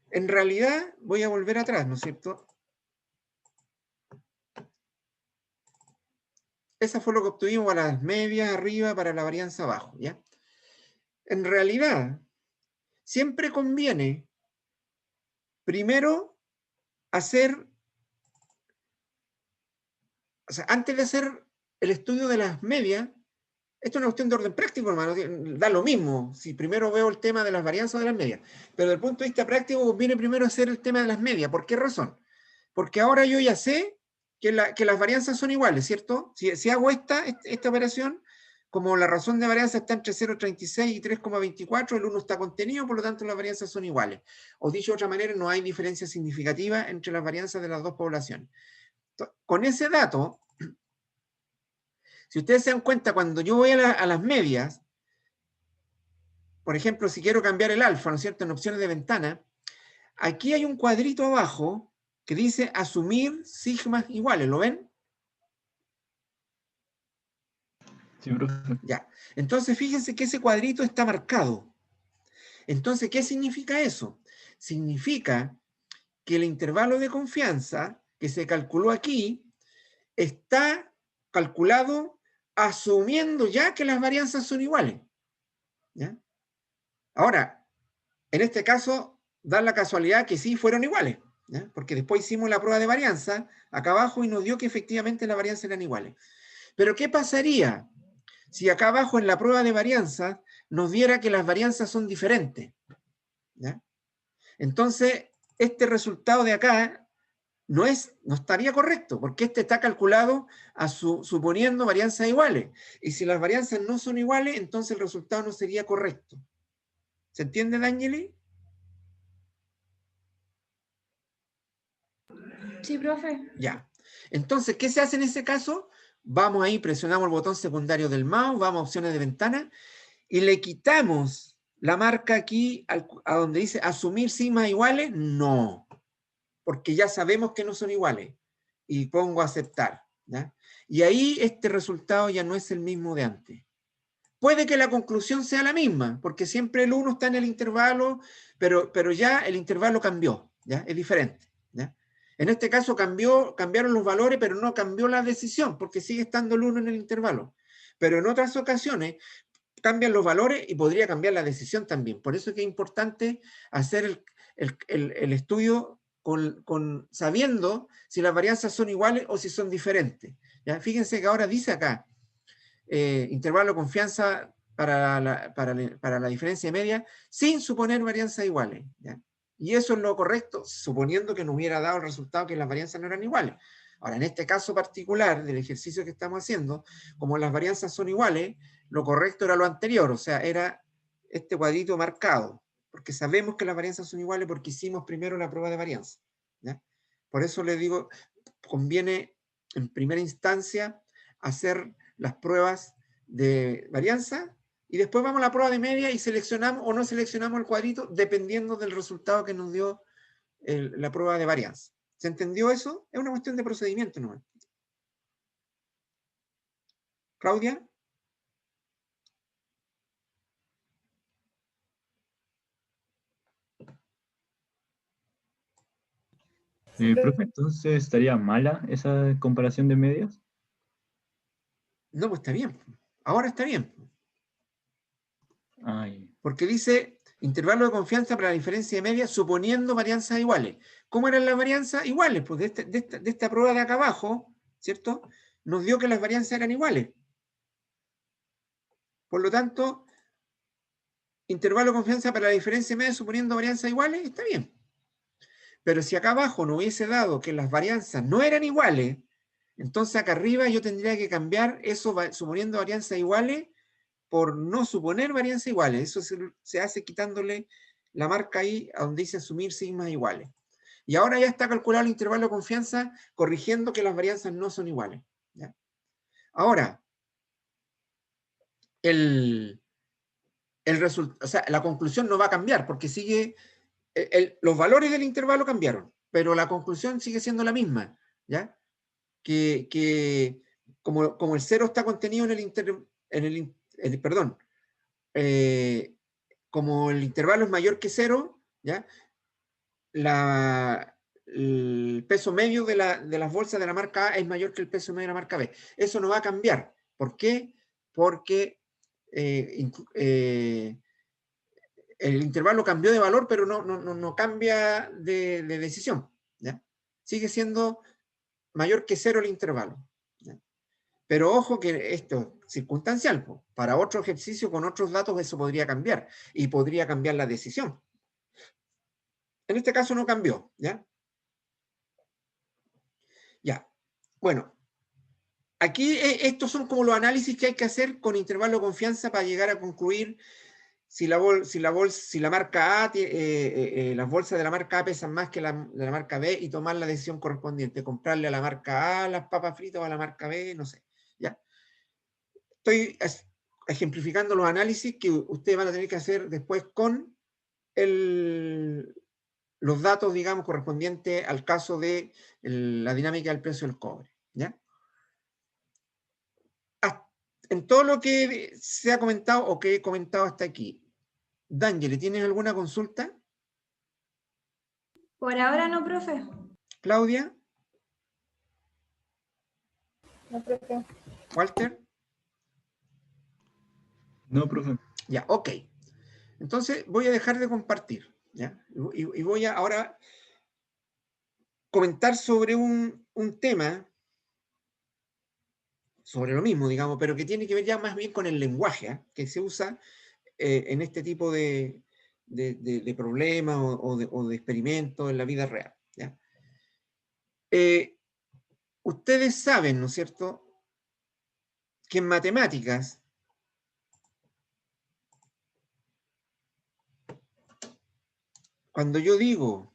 en realidad voy a volver atrás, ¿no es cierto? Esa fue lo que obtuvimos para las medias arriba, para la varianza abajo, ¿ya? En realidad, siempre conviene primero hacer, o sea, antes de hacer el estudio de las medias, esto es una cuestión de orden práctico, hermano, da lo mismo si primero veo el tema de las varianzas o de las medias, pero desde el punto de vista práctico conviene primero hacer el tema de las medias. ¿Por qué razón? Porque ahora yo ya sé que las varianzas son iguales, ¿cierto? Si hago esta operación, como la razón de varianza está entre 0,36 y 3,24, el 1 está contenido, por lo tanto las varianzas son iguales. O dicho de otra manera, no hay diferencia significativa entre las varianzas de las dos poblaciones. Con ese dato, si ustedes se dan cuenta, cuando yo voy a las medias, por ejemplo, si quiero cambiar el alfa, ¿no es cierto?, en opciones de ventana, aquí hay un cuadrito abajo que dice asumir sigmas iguales, ¿lo ven? Sí, profe. Ya. Entonces, fíjense que ese cuadrito está marcado. Entonces, ¿qué significa eso? Significa que el intervalo de confianza que se calculó aquí está calculado asumiendo ya que las varianzas son iguales. ¿Ya? Ahora, en este caso, da la casualidad que sí fueron iguales, ¿ya? Porque después hicimos la prueba de varianza acá abajo y nos dio que efectivamente las varianzas eran iguales. Pero ¿qué pasaría si acá abajo en la prueba de varianza nos diera que las varianzas son diferentes? ¿Ya? Entonces, este resultado de acá no estaría correcto, porque este está calculado suponiendo varianzas iguales. Y si las varianzas no son iguales, entonces el resultado no sería correcto. ¿Se entiende, D'Angeli? Sí, profe. Ya. Entonces, ¿qué se hace en ese caso? Vamos ahí, presionamos el botón secundario del mouse, vamos a opciones de ventana y le quitamos la marca aquí a donde dice asumir sigmas iguales. No, porque ya sabemos que no son iguales. Y pongo aceptar. ¿Ya? Y ahí este resultado ya no es el mismo de antes. Puede que la conclusión sea la misma, porque siempre el 1 está en el intervalo, pero ya el intervalo cambió, ¿ya? Es diferente. ¿Ya? En este caso cambiaron los valores, pero no cambió la decisión, porque sigue estando el 1 en el intervalo. Pero en otras ocasiones cambian los valores y podría cambiar la decisión también. Por eso es que es importante hacer el estudio sabiendo si las varianzas son iguales o si son diferentes. ¿Ya? Fíjense que ahora dice acá, intervalo de confianza para la diferencia media sin suponer varianzas iguales. ¿Ya? Y eso es lo correcto, suponiendo que nos hubiera dado el resultado que las varianzas no eran iguales. Ahora, en este caso particular del ejercicio que estamos haciendo, como las varianzas son iguales, lo correcto era lo anterior, o sea, era este cuadrito marcado, porque sabemos que las varianzas son iguales porque hicimos primero la prueba de varianza. ¿Ya? Por eso le digo, conviene en primera instancia hacer las pruebas de varianza y después vamos a la prueba de media y seleccionamos o no seleccionamos el cuadrito dependiendo del resultado que nos dio la prueba de varianza. ¿Se entendió eso? Es una cuestión de procedimiento, ¿no? ¿Claudia? Profe, entonces estaría mala esa comparación de medios. No, pues está bien. Ahora está bien. Ay, Porque dice intervalo de confianza para la diferencia de media suponiendo varianzas iguales. ¿Cómo eran las varianzas? Iguales. Pues de esta prueba de acá abajo, ¿cierto? Nos dio que las varianzas eran iguales. Por lo tanto, intervalo de confianza para la diferencia de media suponiendo varianzas iguales, está bien. Pero si acá abajo no hubiese dado que las varianzas no eran iguales, entonces acá arriba yo tendría que cambiar eso suponiendo varianzas iguales por no suponer varianzas iguales. Eso se hace quitándole la marca ahí a donde dice asumir sigmas iguales. Y ahora ya está calculado el intervalo de confianza corrigiendo que las varianzas no son iguales. ¿Ya? Ahora, o sea, la conclusión no va a cambiar porque sigue, los valores del intervalo cambiaron, pero la conclusión sigue siendo la misma. ¿Ya? Que como el cero está contenido perdón, como el intervalo es mayor que cero, ¿ya? El peso medio de las bolsas de la marca A es mayor que el peso medio de la marca B. Eso no va a cambiar. ¿Por qué? Porque el intervalo cambió de valor, pero no cambia de decisión. ¿Ya? Sigue siendo mayor que cero el intervalo. ¿Ya? Pero ojo que esto es circunstancial. Para otro ejercicio con otros datos eso podría cambiar y podría cambiar la decisión. En este caso no cambió. ¿Ya? Ya. Bueno, aquí estos son como los análisis que hay que hacer con intervalo de confianza para llegar a concluir si la marca A, las bolsas de la marca A pesan más que de la marca B y tomar la decisión correspondiente, comprarle a la marca A las papas fritas o a la marca B, no sé. ¿Ya? Estoy ejemplificando los análisis que ustedes van a tener que hacer después con los datos, digamos, correspondientes al caso de la dinámica del precio del cobre. ¿Ya? En todo lo que se ha comentado o que he comentado hasta aquí, D'Angeli, ¿tienes alguna consulta? Por ahora no, profe. Claudia, No, profe. Walter, no, profe. ya, ok. Entonces voy a dejar de compartir, ¿ya? Y voy a ahora comentar sobre un tema, sobre lo mismo, digamos, pero que tiene que ver ya más bien con el lenguaje, ¿eh? Que se usa en este tipo de problemas o de experimentos en la vida real, ¿ya? Ustedes saben, ¿no es cierto?, que en matemáticas cuando yo digo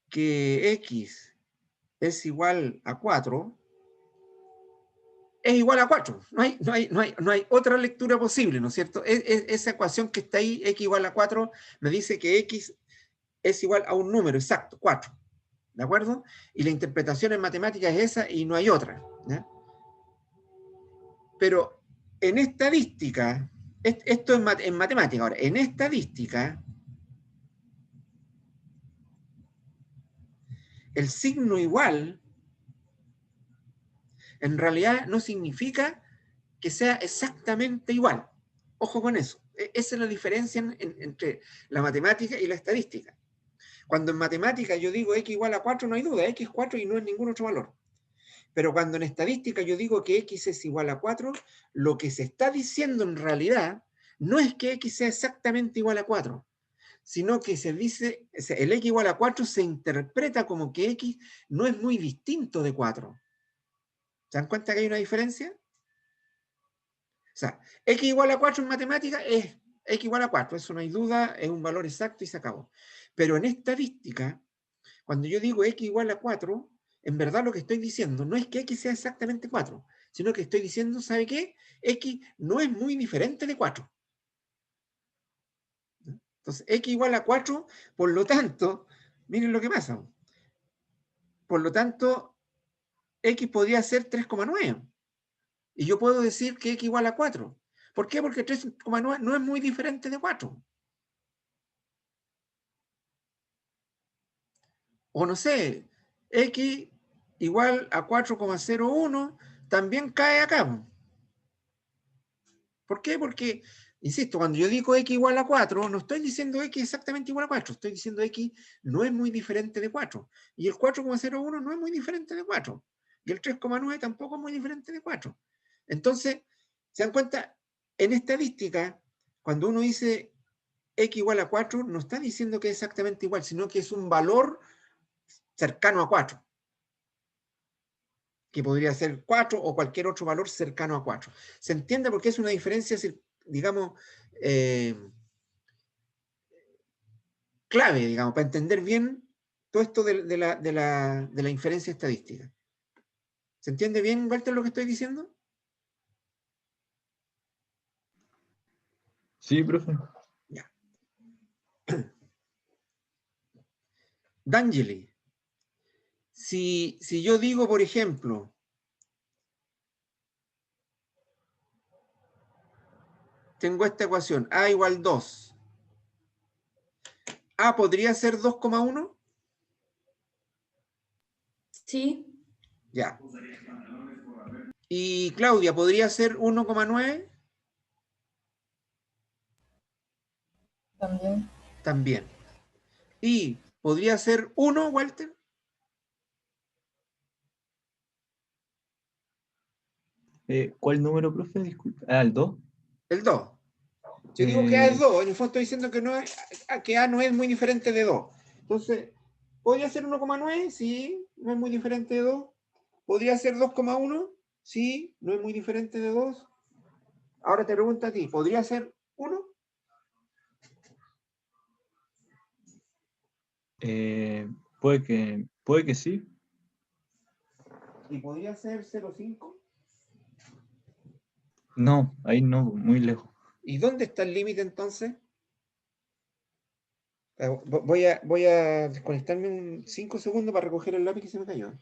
que X es igual a 4, es igual a 4. No hay otra lectura posible, ¿no es cierto? Esa ecuación que está ahí, X igual a 4, me dice que X es igual a un número exacto, 4. ¿De acuerdo? Y la interpretación en matemáticas es esa y no hay otra. ¿Ya? Pero en estadística, esto es en matemática, ahora, en estadística, el signo igual en realidad no significa que sea exactamente igual. Ojo con eso. Esa es la diferencia entre la matemática y la estadística. Cuando en matemática yo digo x igual a 4, no hay duda, x es 4 y no es ningún otro valor. Pero cuando en estadística yo digo que x es igual a 4, lo que se está diciendo en realidad no es que x sea exactamente igual a 4, sino que se dice, el x igual a 4 se interpreta como que x no es muy distinto de 4. ¿Se dan cuenta que hay una diferencia? O sea, x igual a 4 en matemática es x igual a 4, eso no hay duda, es un valor exacto y se acabó. Pero en estadística, cuando yo digo x igual a 4, en verdad lo que estoy diciendo no es que x sea exactamente 4, sino que estoy diciendo, ¿sabe qué? X no es muy diferente de 4. Entonces, x igual a 4, por lo tanto, miren lo que pasa. Por lo tanto, x podría ser 3,9. Y yo puedo decir que x igual a 4. ¿Por qué? Porque 3,9 no es muy diferente de 4. O no sé, x igual a 4,01 también cae acá. ¿Por qué? Porque, insisto, cuando yo digo x igual a 4, no estoy diciendo x exactamente igual a 4, estoy diciendo x no es muy diferente de 4. Y el 4,01 no es muy diferente de 4. Y el 3,9 tampoco es muy diferente de 4. Entonces, ¿se dan cuenta? En estadística, cuando uno dice x igual a 4, no está diciendo que es exactamente igual, sino que es un valor cercano a 4. Que podría ser 4 o cualquier otro valor cercano a 4. ¿Se entiende por qué es una diferencia, digamos, clave, digamos, para entender bien todo esto de la inferencia estadística? ¿Se entiende bien, Walter, lo que estoy diciendo? Sí, profe. Ya. D'Angeli, si yo digo, por ejemplo, tengo esta ecuación, A igual 2. ¿A podría ser 2,1? Sí, Ya. ¿Y Claudia, podría ser 1,9? También. También. ¿Y podría ser 1, Walter? ¿Cuál número, profe? Disculpe. Ah, el 2. El 2. Yo digo que A es 2, en el fondo estoy diciendo que, que A no es muy diferente de 2. Entonces, ¿podría ser 1,9? Sí, no es muy diferente de 2. ¿Podría ser 2,1? Sí, no es muy diferente de 2. Ahora te pregunto a ti, ¿podría ser 1? Puede que sí. ¿Y podría ser 0,5? No, ahí no, muy lejos. ¿Y dónde está el límite entonces? Voy a desconectarme 5 segundos para recoger el lápiz que se me cayó.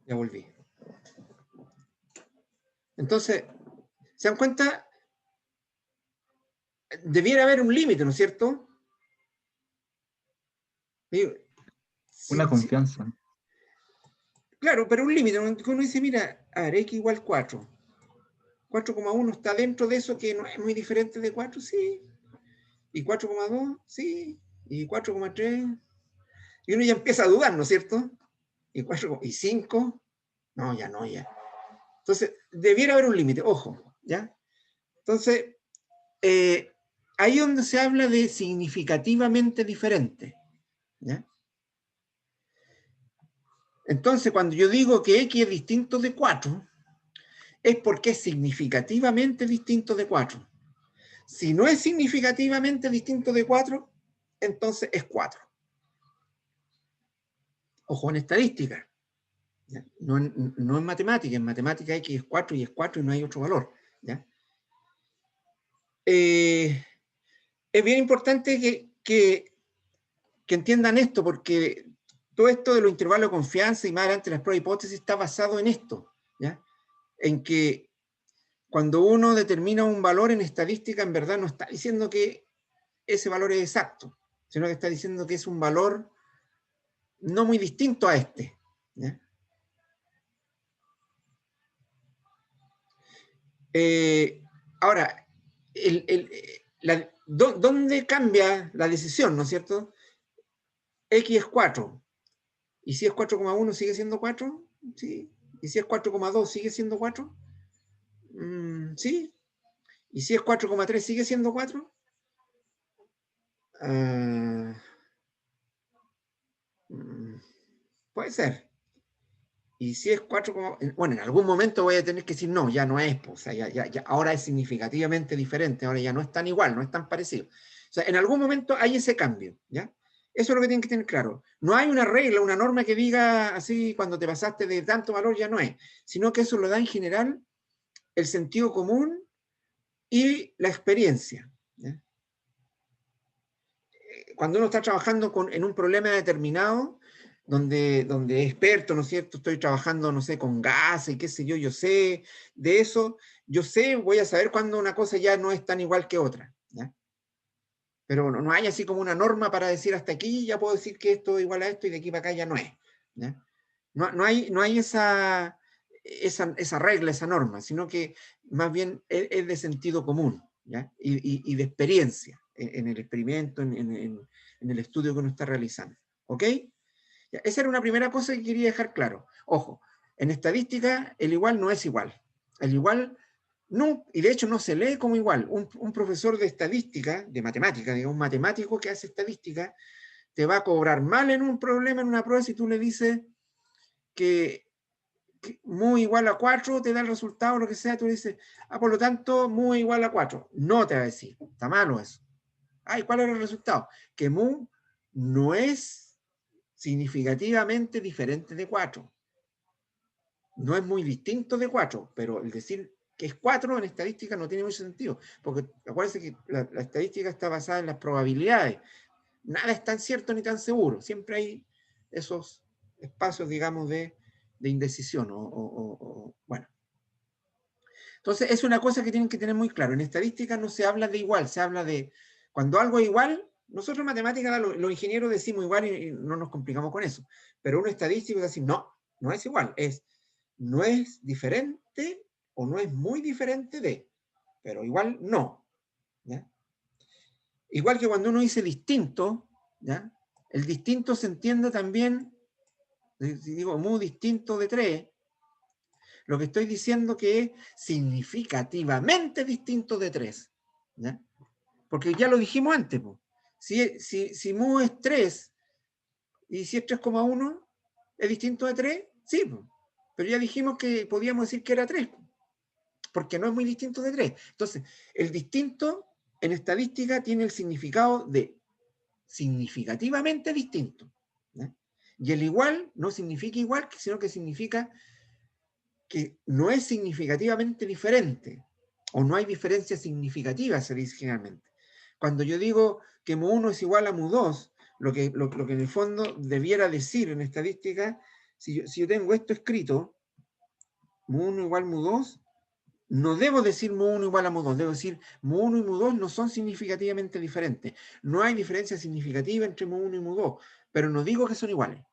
Ya volví. Entonces, ¿se dan cuenta? Debiera haber un límite, ¿no es cierto? Digo, Una confianza. claro, pero un límite. Uno dice, mira, a ver, x igual 4. 4,1 está dentro de eso que no es muy diferente de 4, sí. Y 4,2, sí. Y 4,3. Y uno ya empieza a dudar, ¿no es cierto? Y 4, y 5. No, ya no, ya. Entonces, debiera haber un límite, ojo, ¿ya? Entonces, ahí donde se habla de significativamente diferente, ¿ya? Entonces, cuando yo digo que x es distinto de 4, es porque es significativamente distinto de 4. Si no es significativamente distinto de 4, entonces es 4. Ojo, en estadística. ¿Ya? No en matemática. En matemática x es 4 y es 4 y no hay otro valor. ¿Ya? Es bien importante que entiendan esto, porque todo esto de los intervalos de confianza y más adelante las pruebas de hipótesis está basado en esto. ¿Ya? En que cuando uno determina un valor en estadística, en verdad no está diciendo que ese valor es exacto, sino que está diciendo que es un valor no muy distinto a este. ¿Ya? Ahora, ¿dónde cambia la decisión, no es cierto? X es 4. ¿Y si es 4,1 sigue siendo 4? Sí. ¿Y si es 4,2 sigue siendo 4? Sí. ¿Y si es 4,3 sigue siendo 4? Puede ser. Y si es 4, bueno, en algún momento voy a tener que decir, no, ya no es, pues, o sea, ya, ahora es significativamente diferente, ahora ya no es tan igual, no es tan parecido. O sea, en algún momento hay ese cambio, ¿ya? Eso es lo que tienen que tener claro. No hay una regla, una norma que diga así, cuando te pasaste de tanto valor ya no es, sino que eso lo da en general el sentido común y la experiencia, ¿ya? Cuando uno está trabajando en un problema determinado, donde es experto, ¿no es cierto? Estoy trabajando, no sé, con gases y qué sé yo, yo sé de eso, yo sé, voy a saber cuando una cosa ya no es tan igual que otra, ¿ya? Pero no hay así como una norma para decir hasta aquí ya puedo decir que esto es igual a esto y de aquí para acá ya no es, ¿ya? No hay esa regla, esa norma, sino que más bien es de sentido común, ¿ya? Y de experiencia en el experimento, en el estudio que uno está realizando. ¿Ok? Ya, esa era una primera cosa que quería dejar claro. Ojo, en estadística el igual no es igual. El igual no, y de hecho no se lee como igual. Un profesor de estadística, de matemática, digamos, un matemático que hace estadística, te va a cobrar mal en un problema, en una prueba, si tú le dices que mu igual a 4 te da el resultado, lo que sea, tú dices, por lo tanto, mu igual a 4. No te va a decir, está malo eso. ¿Y cuál era el resultado? Que mu no es significativamente diferente de 4. No es muy distinto de 4, pero el decir que es 4 en estadística no tiene mucho sentido, porque acuérdense que la estadística está basada en las probabilidades. Nada es tan cierto ni tan seguro. Siempre hay esos espacios, digamos, de indecisión. Bueno. Entonces, es una cosa que tienen que tener muy claro. En estadística no se habla de igual, se habla de cuando algo es igual. Nosotros en matemáticas, los ingenieros decimos igual y no nos complicamos con eso. Pero un estadístico es decir, no, no es igual. No es diferente o no es muy diferente de, pero igual no. ¿Ya? Igual que cuando uno dice distinto, ¿ya? El distinto se entiende también, si digo muy distinto de 3, lo que estoy diciendo que es significativamente distinto de 3. ¿Ya? Porque ya lo dijimos antes. Si mu es 3 y si es 3,1, ¿es distinto de 3? Sí, pero ya dijimos que podíamos decir que era 3, porque no es muy distinto de 3. Entonces, el distinto en estadística tiene el significado de significativamente distinto. ¿Ya? Y el igual no significa igual, sino que significa que no es significativamente diferente, o no hay diferencia significativa, se dice generalmente. Cuando yo digo que mu1 es igual a mu2, lo que en el fondo debiera decir en estadística, si yo tengo esto escrito, mu1 igual mu2, no debo decir mu1 igual a mu2, debo decir mu1 y mu2 no son significativamente diferentes. No hay diferencia significativa entre mu1 y mu2, pero no digo que son iguales.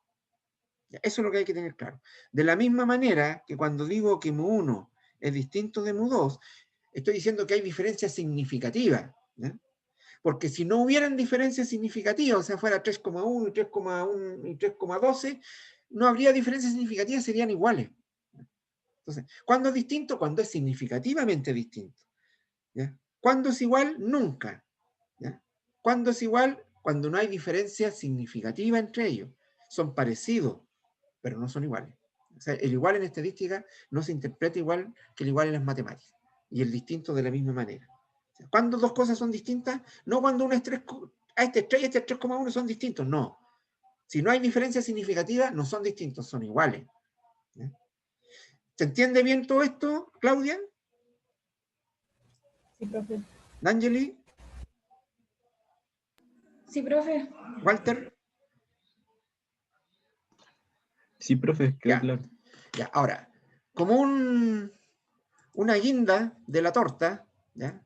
Eso es lo que hay que tener claro. De la misma manera que cuando digo que mu1 es distinto de mu2, estoy diciendo que hay diferencias significativas. ¿Ya? Porque si no hubieran diferencias significativas, o sea, fuera 3,1 y 3,1 y 3,12, no habría diferencias significativas, serían iguales. Entonces, ¿cuándo es distinto? Cuando es significativamente distinto. ¿Ya? ¿Cuándo es igual? Nunca. ¿Ya? ¿Cuándo es igual? Cuando no hay diferencia significativa entre ellos. Son parecidos, pero no son iguales. O sea, el igual en estadística no se interpreta igual que el igual en las matemáticas. Y el distinto de la misma manera. O sea, ¿cuándo dos cosas son distintas? No cuando uno es 3, este es 3 y este es 3,1 son distintos, no. Si no hay diferencia significativa, no son distintos, son iguales. ¿Ya? ¿Se entiende bien todo esto, Claudia? Sí, profe. ¿D'Angeli? Sí, profe. ¿Walter? Sí, profe, quedó Ya, claro. ya. Ahora, como una guinda de la torta, ¿ya?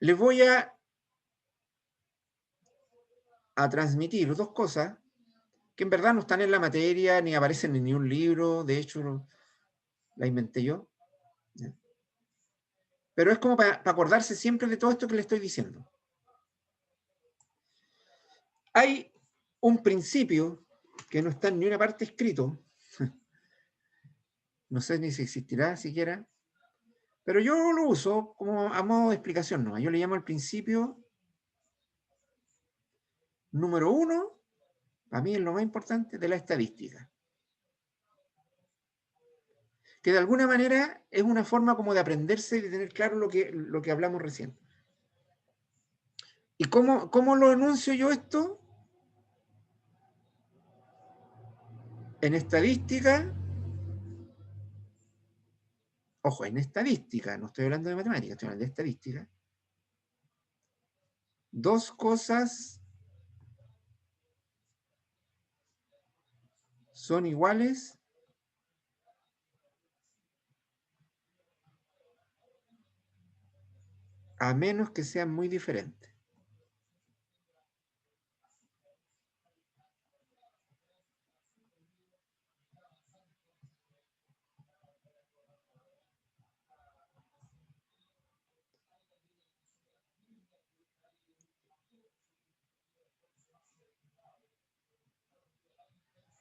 Les voy a transmitir dos cosas que en verdad no están en la materia, ni aparecen en ningún libro, de hecho la inventé yo. ¿Ya? Pero es como para acordarse siempre de todo esto que le estoy diciendo. Hay un principio que no está en ni una parte escrito, no sé ni si existirá siquiera, pero yo lo uso como a modo de explicación, ¿no? Yo le llamo el principio número 1, para mí es lo más importante, de la estadística. Que de alguna manera es una forma como de aprenderse y de tener claro lo que hablamos recién. ¿Y cómo lo enuncio yo esto? En estadística, ojo, en estadística, no estoy hablando de matemáticas, estoy hablando de estadística, dos cosas son iguales a menos que sean muy diferentes.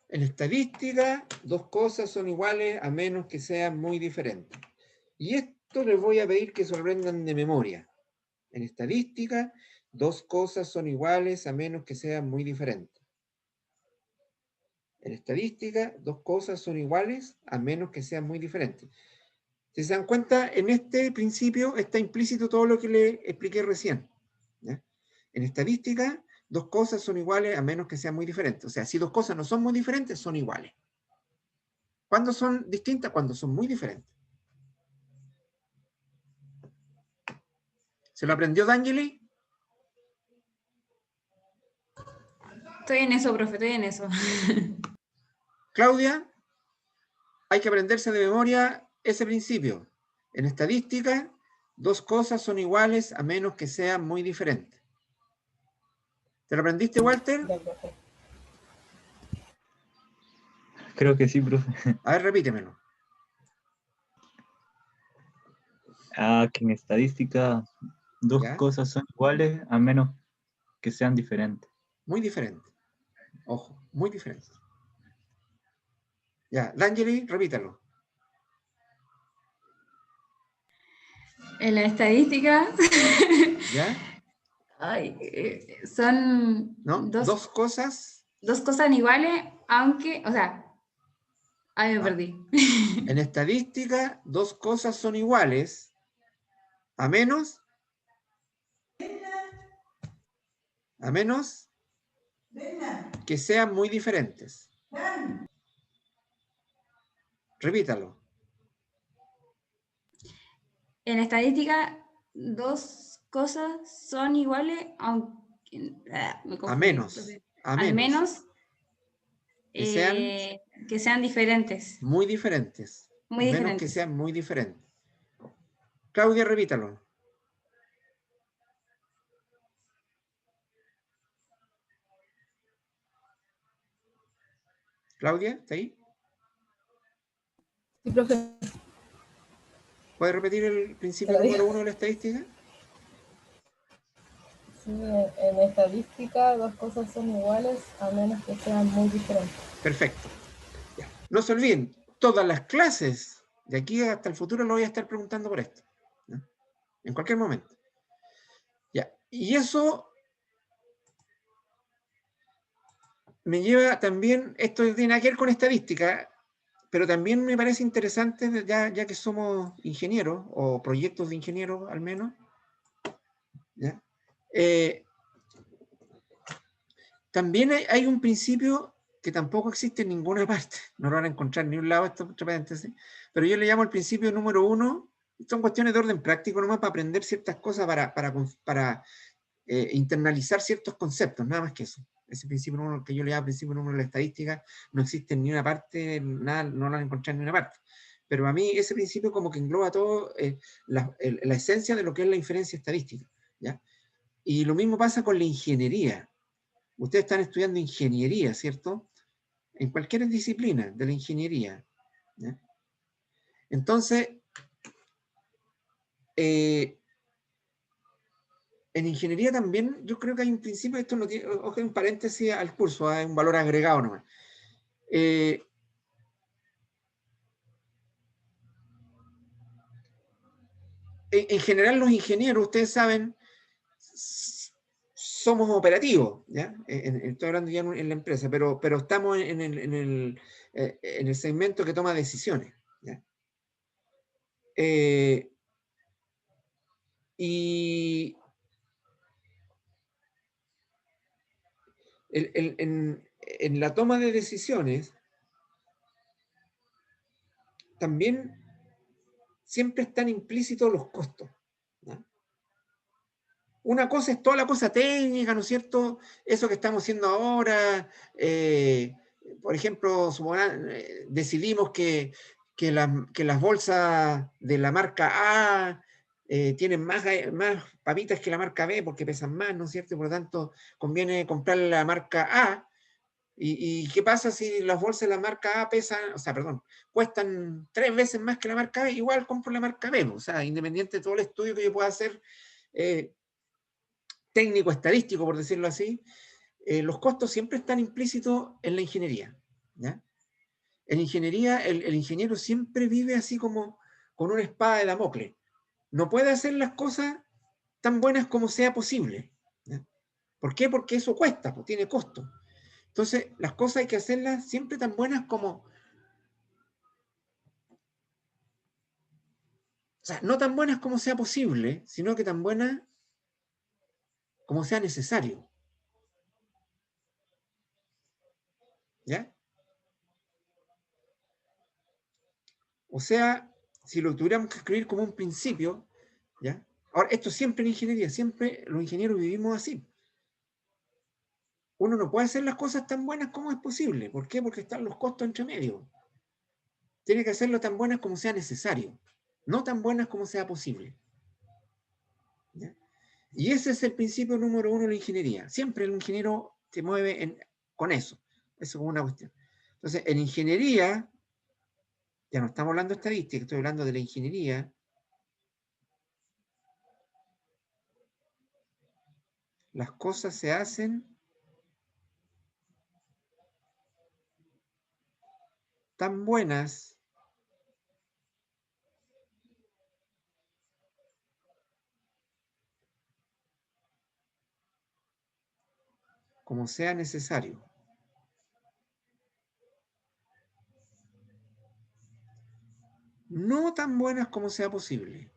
En estadística, dos cosas son iguales a menos que sean muy diferentes. Y esto les voy a pedir que se lo aprendan de memoria. En estadística, dos cosas son iguales a menos que sean muy diferentes. En estadística, dos cosas son iguales a menos que sean muy diferentes. Si se dan cuenta, en este principio está implícito todo lo que le expliqué recién, ¿ya? En estadística, dos cosas son iguales a menos que sean muy diferentes. O sea, si dos cosas no son muy diferentes, son iguales. ¿Cuándo son distintas? Cuando son muy diferentes. ¿Se lo aprendió D'Angeli? Estoy en eso, profe, estoy en eso. Claudia, hay que aprenderse de memoria ese principio. En estadística, dos cosas son iguales a menos que sean muy diferentes. ¿Te lo aprendiste, Walter? Ya, profe. Creo que sí, profe. A ver, repítemelo. Que en estadística dos ¿Ya? cosas son iguales a menos que sean diferentes. Muy diferente. Ojo, muy diferente. Ya, D'Angeli, repítalo. En la estadística ¿Ya? ay, son ¿No? Dos cosas. dos cosas iguales, aunque, o sea, ahí me Ah. perdí. En estadística, dos cosas son iguales a menos que sean muy diferentes. Repítalo. En estadística, dos cosas son iguales, aunque me A confundí, menos. profe. A Al menos. menos Que que sean diferentes, muy diferentes. muy Menos que diferentes. sean muy diferentes. Claudia, repítalo. Claudia, ¿está ahí? Sí, profe. ¿Puedes repetir el ¿Te principio lo digo? número 1 de la estadística? Sí, en estadística dos cosas son iguales a menos que sean muy diferentes. Perfecto. Ya. No se olviden, todas las clases de aquí hasta el futuro lo voy a estar preguntando por esto, ¿no? En cualquier momento. Ya. Y eso me lleva también, esto tiene que ver con estadística, pero también me parece interesante, ya que somos ingenieros, o proyectos de ingenieros al menos, ¿ya? También hay un principio que tampoco existe en ninguna parte, no lo van a encontrar en ningún lado, esto entre paréntesis, pero yo le llamo el principio número 1, son cuestiones de orden práctico nomás para aprender ciertas cosas, para internalizar ciertos conceptos, nada más que eso. Ese principio número que yo le llamo principio número de la estadística no existe en ni una parte, nada, no lo van a encontrar en ninguna parte. Pero a mí ese principio como que engloba todo, la esencia de lo que es la inferencia estadística, ¿ya? Y lo mismo pasa con la ingeniería. Ustedes están estudiando ingeniería, ¿cierto? En cualquier disciplina de la ingeniería, ¿ya? Entonces, en ingeniería también yo creo que hay un principio, esto no tiene, ojo, un paréntesis al curso, hay un valor agregado nomás. En general los ingenieros, ustedes saben, somos operativos, ¿ya? Estoy hablando ya en la empresa, pero estamos en el segmento que toma decisiones, ¿ya? Y en la toma de decisiones también siempre están implícitos los costos, ¿no? Una cosa es toda la cosa técnica, ¿no es cierto? Eso que estamos haciendo ahora. Por ejemplo, decidimos que las bolsas de la marca A tienen más papitas que la marca B porque pesan más, ¿no es cierto? Y por lo tanto, conviene comprar la marca A. ¿Y qué pasa si las bolsas de la marca A cuestan 3 veces más que la marca B? Igual compro la marca B, o sea, independiente de todo el estudio que yo pueda hacer, técnico, estadístico, por decirlo así, los costos siempre están implícitos en la ingeniería, ¿ya? En ingeniería, el ingeniero siempre vive así como con una espada de Damocles. No puede hacer las cosas tan buenas como sea posible, ¿ya? ¿Por qué? Porque eso cuesta, pues tiene costo. Entonces, las cosas hay que hacerlas siempre tan buenas como... O sea, no tan buenas como sea posible, sino que tan buenas como sea necesario. ¿Ya? O sea, si lo tuviéramos que escribir como un principio, ¿ya? Ahora, esto siempre en ingeniería, siempre los ingenieros vivimos así. Uno no puede hacer las cosas tan buenas como es posible. ¿Por qué? Porque están los costos entre medio. Tiene que hacerlo tan buenas como sea necesario, no tan buenas como sea posible. ¿Ya? Y ese es el principio número 1 de la ingeniería. Siempre el ingeniero se mueve con eso. Eso es una cuestión. Entonces, en ingeniería, ya no estamos hablando de estadística, estoy hablando de la ingeniería. Las cosas se hacen tan buenas como sea necesario. No tan buenas como sea posible.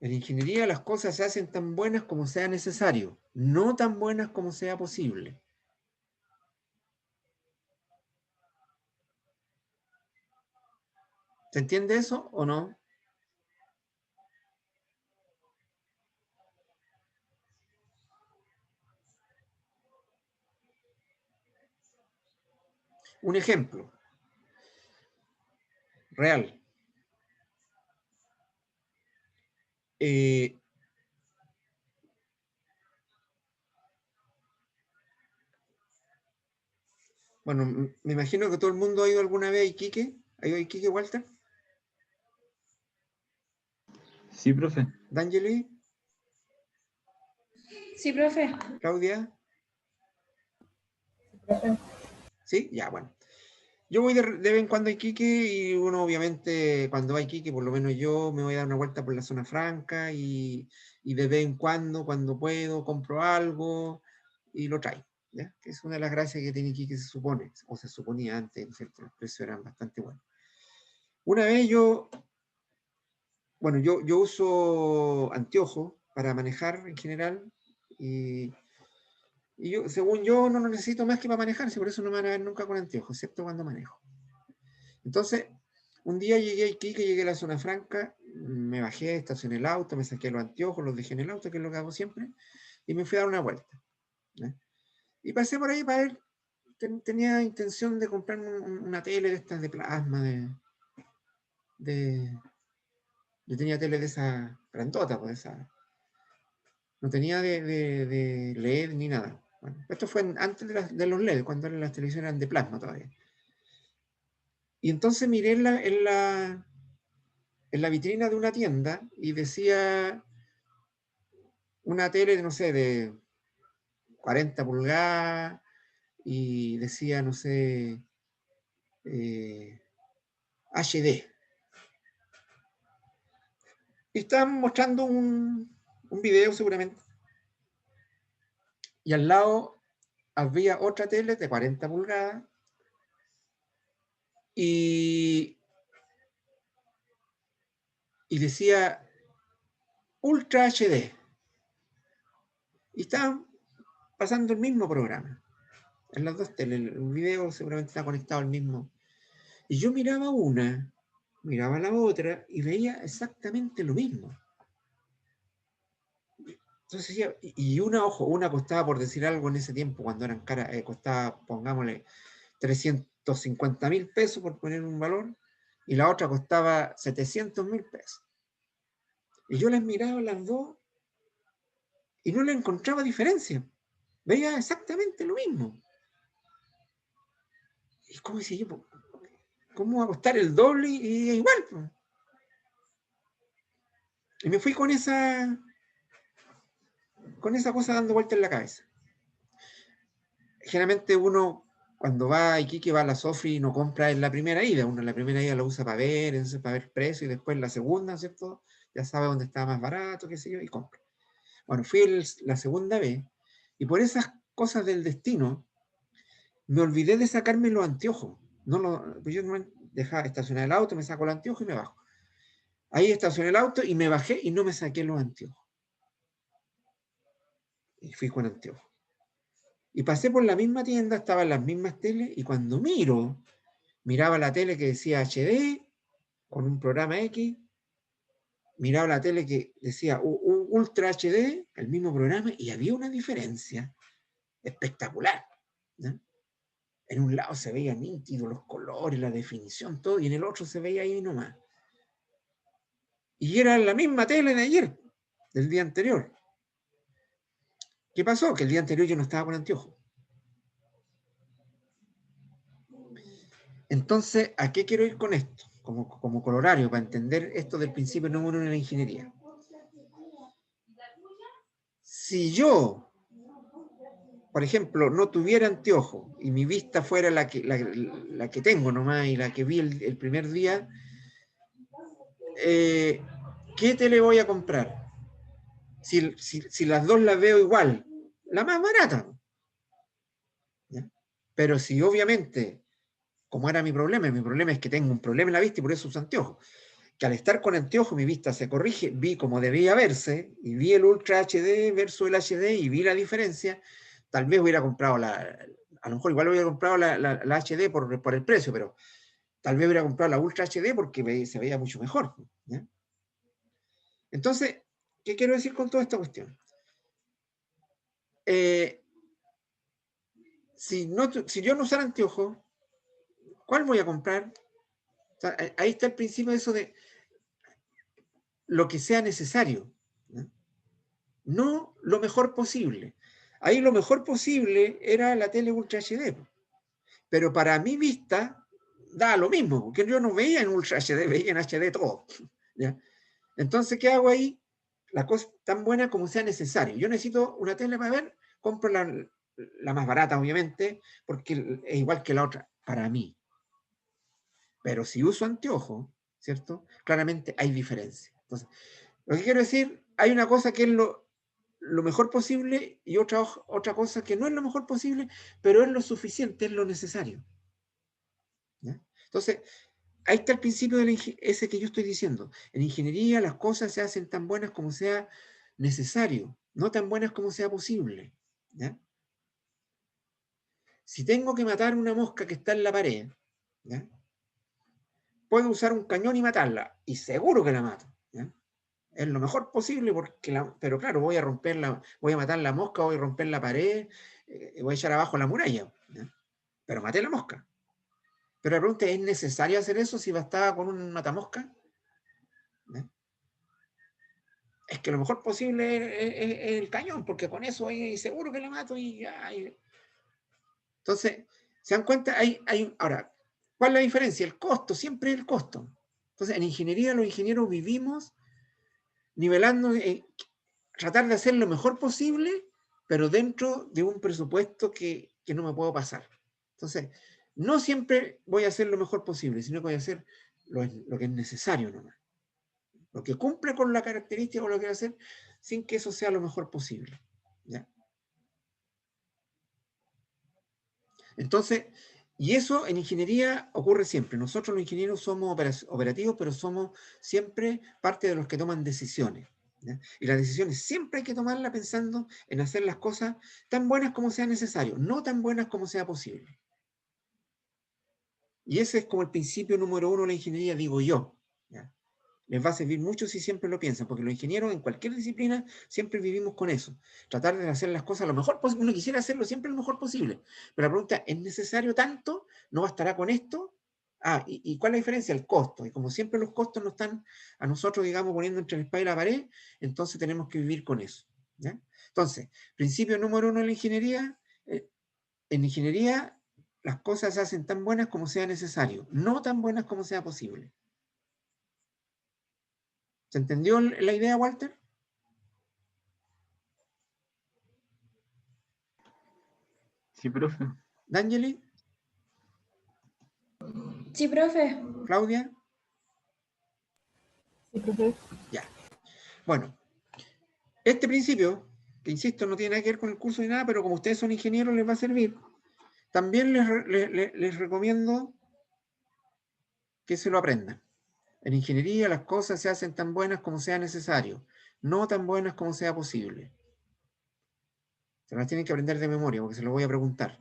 En ingeniería las cosas se hacen tan buenas como sea necesario, no tan buenas como sea posible. ¿Se entiende eso o no? Un ejemplo real. Bueno, me imagino que todo el mundo ha ido alguna vez a Iquique. ¿Ha ido a Iquique, Walter? Sí, profe. ¿D'Angeli? Sí, profe. ¿Claudia? Profe. ¿Sí? Ya, bueno. Yo voy de vez en cuando a Iquique y uno obviamente cuando va a Iquique, por lo menos yo me voy a dar una vuelta por la zona franca y de vez en cuando puedo, compro algo y lo traigo, ¿ya? Que es una de las gracias que tiene Iquique, se supone, o se suponía antes, ¿no es cierto? Los precios eran bastante buenos. Una vez yo uso anteojos para manejar en general y según yo no lo necesito más que para manejar, por eso no me van a ver nunca con anteojos, excepto cuando manejo. Entonces, un día llegué a Iquique, llegué a la zona franca, me bajé, estacioné el auto, me saqué los anteojos, los dejé en el auto, que es lo que hago siempre, y me fui a dar una vuelta, ¿ya? Y pasé por ahí para ver, tenía intención de comprarme una tele de estas de plasma, yo tenía tele de esa grandota, pues esa, no tenía de LED ni nada. Bueno, esto fue antes de los LED, cuando las televisiones eran de plasma todavía. Y entonces miré en la vitrina de una tienda y decía una tele, no sé, de 40 pulgadas y decía, no sé, HD. Y estaban mostrando un video seguramente. Y al lado había otra tele de 40 pulgadas y decía Ultra HD. Y estaban pasando el mismo programa. En las dos teles, el video seguramente está conectado al mismo. Y yo miraba una, miraba la otra y veía exactamente lo mismo. Entonces, y una, ojo, una costaba, por decir algo en ese tiempo, cuando eran caras, costaba, pongámosle, 350.000 pesos, por poner un valor, y la otra costaba 700.000 pesos. Y yo las miraba las dos y no le encontraba diferencia. Veía exactamente lo mismo. Y como decía yo, ¿cómo va a costar el doble y es igual? Po? Y me fui con esa cosa dando vuelta en la cabeza. Generalmente uno, cuando va a Iquique, va a la Sofri y no compra en la primera ida. Uno en la primera ida lo usa para ver, entonces para ver precio, y después la segunda, ¿cierto? Ya sabe dónde está más barato, qué sé yo, y compra. Bueno, fui la segunda vez, y por esas cosas del destino, me olvidé de sacarme los anteojos. Pues yo no dejaba estacionar el auto, me saco el anteojo y me bajo. Ahí estacioné el auto y me bajé y no me saqué los anteojos. Y fui con anteojos. Y pasé por la misma tienda, estaban las mismas teles, y cuando miraba la tele que decía HD, con un programa X, miraba la tele que decía Ultra HD, el mismo programa, y había una diferencia espectacular, ¿no? En un lado se veía nítido los colores, la definición, todo, y en el otro se veía ahí nomás. Y era la misma tele de ayer, del día anterior. ¿Qué pasó? Que el día anterior yo no estaba con anteojos. Entonces, ¿a qué quiero ir con esto? Como colorario, para entender esto del principio número uno de la ingeniería. Si yo, por ejemplo, no tuviera anteojos y mi vista fuera la que tengo nomás y la que vi el primer día, ¿qué tele voy a comprar? Si las dos las veo igual, la más barata. ¿Ya? Pero si obviamente, como era mi problema es que tengo un problema en la vista y por eso uso anteojos, que al estar con anteojos mi vista se corrige, vi como debía verse, y vi el Ultra HD versus el HD y vi la diferencia. Tal vez hubiera comprado a lo mejor igual hubiera comprado la HD por el precio, pero tal vez hubiera comprado la Ultra HD porque se veía mucho mejor. ¿Ya? Entonces, ¿qué quiero decir con toda esta cuestión? Si yo no usara anteojos, ¿cuál voy a comprar? O sea, ahí está el principio de eso de lo que sea necesario, ¿no? No lo mejor posible. Ahí lo mejor posible era la tele Ultra HD, pero para mi vista da lo mismo, porque yo no veía en Ultra HD, veía en HD todo. ¿Ya? Entonces, ¿qué hago ahí? La cosa tan buena como sea necesario. Yo necesito una tele para ver, compro la más barata, obviamente, porque es igual que la otra, para mí. Pero si uso anteojos, ¿cierto? Claramente hay diferencia. Entonces, lo que quiero decir, hay una cosa que es lo mejor posible y otra cosa que no es lo mejor posible, pero es lo suficiente, es lo necesario. ¿Ya? Entonces, ahí está el principio ese que yo estoy diciendo. En ingeniería las cosas se hacen tan buenas como sea necesario, no tan buenas como sea posible. ¿Ya? Si tengo que matar una mosca que está en la pared, ¿ya? Puedo usar un cañón y matarla, y seguro que la mato. ¿Ya? Es lo mejor posible, pero claro, voy a matar la mosca, voy a romper la pared, voy a echar abajo la muralla. ¿Ya? Pero maté la mosca. Pero la pregunta es, ¿es necesario hacer eso si bastaba con un matamosca? ¿Ya? Es que lo mejor posible es el cañón, porque con eso seguro que la mato y ya. Entonces, ¿se dan cuenta? Ahora, ¿cuál es la diferencia? El costo, siempre es el costo. Entonces, en ingeniería los ingenieros vivimos nivelando, tratar de hacer lo mejor posible, pero dentro de un presupuesto que no me puedo pasar. Entonces, no siempre voy a hacer lo mejor posible, sino que voy a hacer lo que es necesario nomás. Lo que cumple con la característica o lo que quiero hacer, sin que eso sea lo mejor posible. ¿Ya? Entonces, y eso en ingeniería ocurre siempre. Nosotros los ingenieros somos operativos, pero somos siempre parte de los que toman decisiones. ¿ya? Y las decisiones siempre hay que tomarlas pensando en hacer las cosas tan buenas como sea necesario, no tan buenas como sea posible. Y ese es como el principio número 1 de la ingeniería, digo yo, ¿ya? Les va a servir mucho si siempre lo piensan, porque los ingenieros en cualquier disciplina siempre vivimos con eso. Tratar de hacer las cosas lo mejor posible. Uno quisiera hacerlo siempre lo mejor posible. Pero la pregunta, ¿es necesario tanto? ¿No bastará con esto? Ah, ¿y cuál es la diferencia? El costo. Y como siempre los costos nos están a nosotros, digamos, poniendo entre la espada y la pared, entonces tenemos que vivir con eso, ¿ya? Entonces, principio número 1 de la ingeniería, en ingeniería las cosas se hacen tan buenas como sea necesario, no tan buenas como sea posible. ¿Se entendió la idea, Walter? Sí, profe. ¿D'Angeli? Sí, profe. ¿Claudia? Sí, profe. Ya. Bueno, este principio, que insisto, no tiene nada que ver con el curso ni nada, pero como ustedes son ingenieros les va a servir. También les recomiendo que se lo aprendan. En ingeniería las cosas se hacen tan buenas como sea necesario, no tan buenas como sea posible. Se las tienen que aprender de memoria porque se lo voy a preguntar.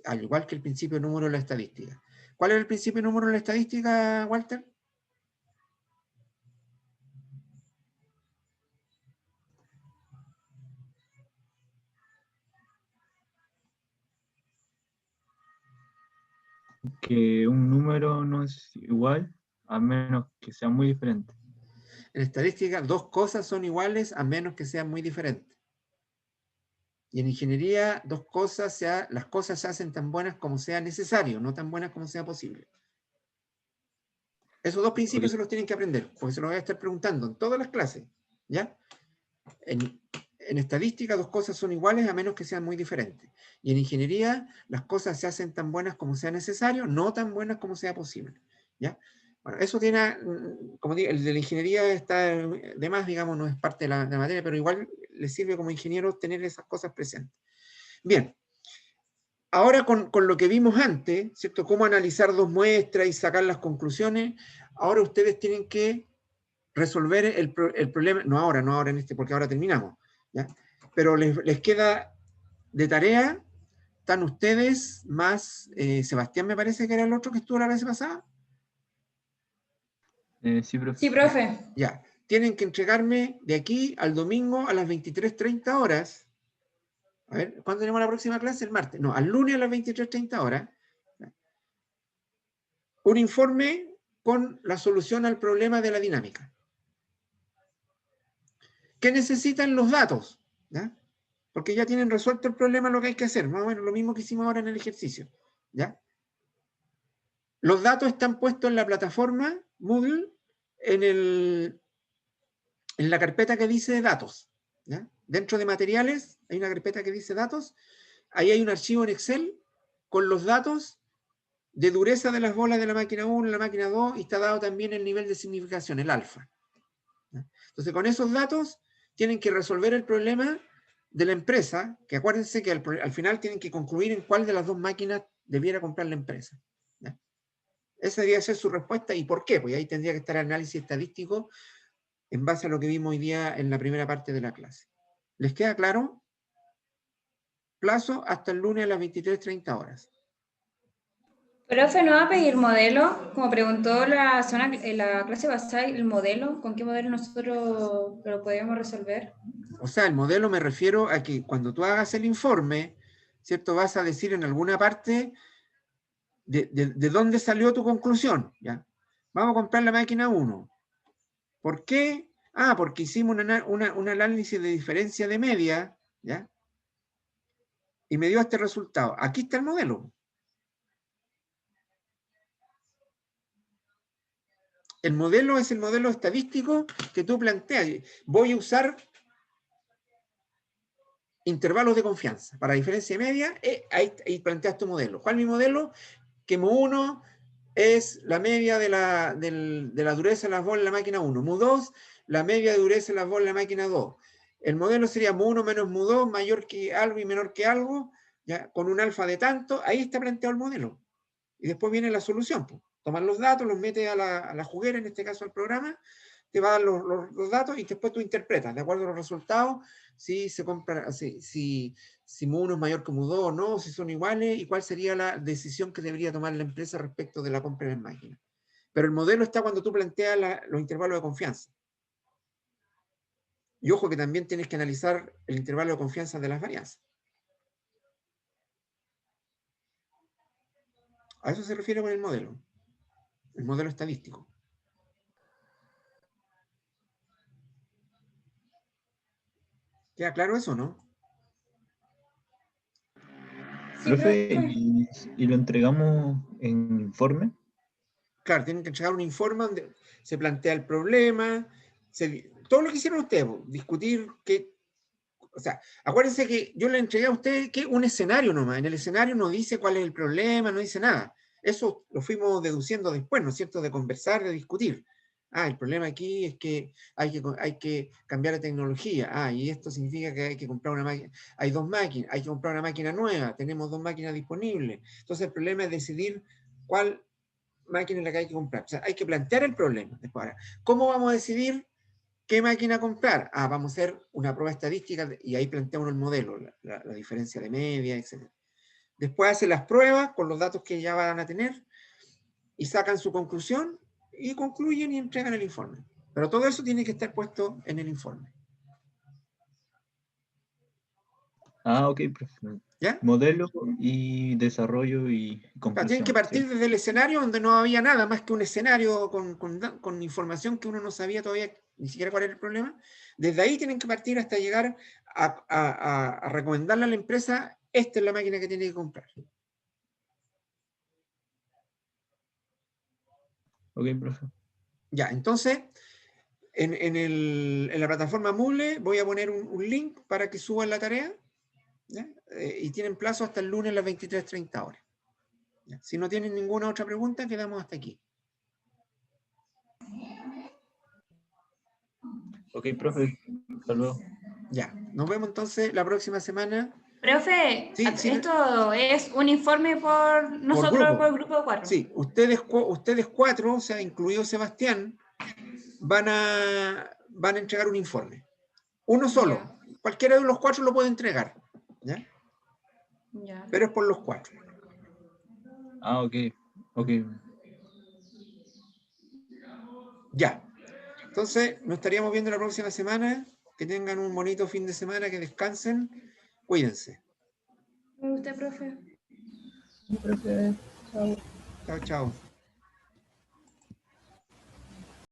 Al igual que el principio número de la estadística. ¿Cuál es el principio número de la estadística, Walter? Que un número no es igual a menos que sea muy diferente. En estadística, dos cosas son iguales a menos que sean muy diferentes. Y en ingeniería, las cosas se hacen tan buenas como sea necesario, no tan buenas como sea posible. Esos dos principios Ok. se los tienen que aprender, porque se los voy a estar preguntando en todas las clases, ¿ya? En estadística, dos cosas son iguales a menos que sean muy diferentes. Y en ingeniería, las cosas se hacen tan buenas como sea necesario, no tan buenas como sea posible, ¿ya? Bueno, eso tiene, como digo, el de la ingeniería está de más, digamos, no es parte de la materia, pero igual les sirve como ingeniero tener esas cosas presentes. Bien, ahora con lo que vimos antes, ¿cierto? Cómo analizar dos muestras y sacar las conclusiones, ahora ustedes tienen que resolver el problema, no ahora en este, porque ahora terminamos, ¿ya? Pero les queda de tarea, están ustedes más, Sebastián me parece que era el otro que estuvo la vez pasada. Sí, profe. Sí, profe. Ya, tienen que entregarme de aquí al domingo a las 23:30 horas. A ver, ¿cuándo tenemos la próxima clase? El martes. No, al lunes a las 23:30 horas. Un informe con la solución al problema de la dinámica. ¿Qué necesitan los datos? ¿Ya? Porque ya tienen resuelto el problema, lo que hay que hacer. Más o menos lo mismo que hicimos ahora en el ejercicio. ¿Ya? Los datos están puestos en la plataforma Moodle en la carpeta que dice datos. ¿Ya? Dentro de materiales hay una carpeta que dice datos. Ahí hay un archivo en Excel con los datos de dureza de las bolas de la máquina 1 y la máquina 2 y está dado también el nivel de significación, el alfa. ¿Ya? Entonces, con esos datos tienen que resolver el problema de la empresa, que acuérdense que al final tienen que concluir en cuál de las dos máquinas debiera comprar la empresa. ¿Ya? Esa debería ser su respuesta y por qué, pues ahí tendría que estar el análisis estadístico en base a lo que vimos hoy día en la primera parte de la clase. ¿Les queda claro? Plazo hasta el lunes a las 23:30 horas. Profe, ¿no va a pedir modelo? Como preguntó la zona en la clase pasada, el modelo, ¿con qué modelo nosotros lo podemos resolver? O sea, el modelo me refiero a que cuando tú hagas el informe, ¿cierto? Vas a decir en alguna parte de dónde salió tu conclusión, ¿ya? Vamos a comprar la máquina 1. ¿Por qué? Ah, porque hicimos un análisis de diferencia de media, ¿ya? Y me dio este resultado. Aquí está el modelo. El modelo es el modelo estadístico que tú planteas. Voy a usar intervalos de confianza. Para diferencia de media, ahí planteas tu modelo. ¿Cuál es mi modelo? Que mu1 es la media de la dureza de las bolas de la máquina 1. Mu2, la media de dureza de las bolas de la máquina 2. El modelo sería mu1 menos mu2 mayor que algo y menor que algo, ¿ya? Con un alfa de tanto. Ahí está planteado el modelo. Y después viene la solución. Pues. Toman los datos, los mete a la juguera, en este caso al programa, te va a dar los datos y después tú interpretas, de acuerdo a los resultados, si se compra, si Mu1 es mayor que Mu2 o no, si son iguales, y cuál sería la decisión que debería tomar la empresa respecto de la compra de las máquinas. Pero el modelo está cuando tú planteas los intervalos de confianza. Y ojo que también tienes que analizar el intervalo de confianza de las varianzas. A eso se refiere con el modelo estadístico. ¿Queda claro eso, no? Sí, Profe, profe. ¿y lo entregamos en informe? Claro, tienen que entregar un informe donde se plantea el problema, todo lo que hicieron ustedes, discutir qué. O sea, acuérdense que yo le entregué a ustedes que un escenario nomás. En el escenario no dice cuál es el problema, no dice nada. Eso lo fuimos deduciendo después, ¿no es cierto? De conversar, de discutir. El problema aquí es que hay que cambiar de tecnología. Y esto significa que hay que comprar una máquina. Hay dos máquinas, hay que comprar una máquina nueva. Tenemos dos máquinas disponibles. Entonces el problema es decidir cuál máquina es la que hay que comprar. O sea, hay que plantear el problema. Después, ahora, ¿cómo vamos a decidir qué máquina comprar? Vamos a hacer una prueba estadística y ahí plantea uno el modelo, la diferencia de media, etc. Después hace las pruebas con los datos que ya van a tener y sacan su conclusión y concluyen y entregan el informe. Pero todo eso tiene que estar puesto en el informe. Ok, profe. ¿Ya? Modelo y desarrollo y Claro, tienen que conclusión. partir ¿Sí? desde el escenario donde no había nada más que un escenario con información que uno no sabía todavía ni siquiera cuál era el problema. Desde ahí tienen que partir hasta llegar a recomendarle a la empresa, esta es la máquina que tiene que comprar. Ok, profe. Ya, entonces, en la plataforma Moodle voy a poner un link para que suban la tarea, ¿ya? Y tienen plazo hasta el lunes a las 23:30 horas. ¿Ya? Si no tienen ninguna otra pregunta, quedamos hasta aquí. Ok, profe. Hasta luego. Ya, nos vemos entonces la próxima semana. Profe, Sí, sí, esto es un informe por nosotros, por el grupo de 4. Sí, ustedes cuatro, o sea, incluido Sebastián, van a entregar un informe. Uno solo. Ya. Cualquiera de los cuatro lo puede entregar. ¿Ya? Ya. Pero es por los cuatro. Ok. Ok. Ya. Entonces, nos estaríamos viendo la próxima semana. Que tengan un bonito fin de semana, que descansen. Cuídense. ¿Me gusta, profe? Profe, chao. Chao, chao.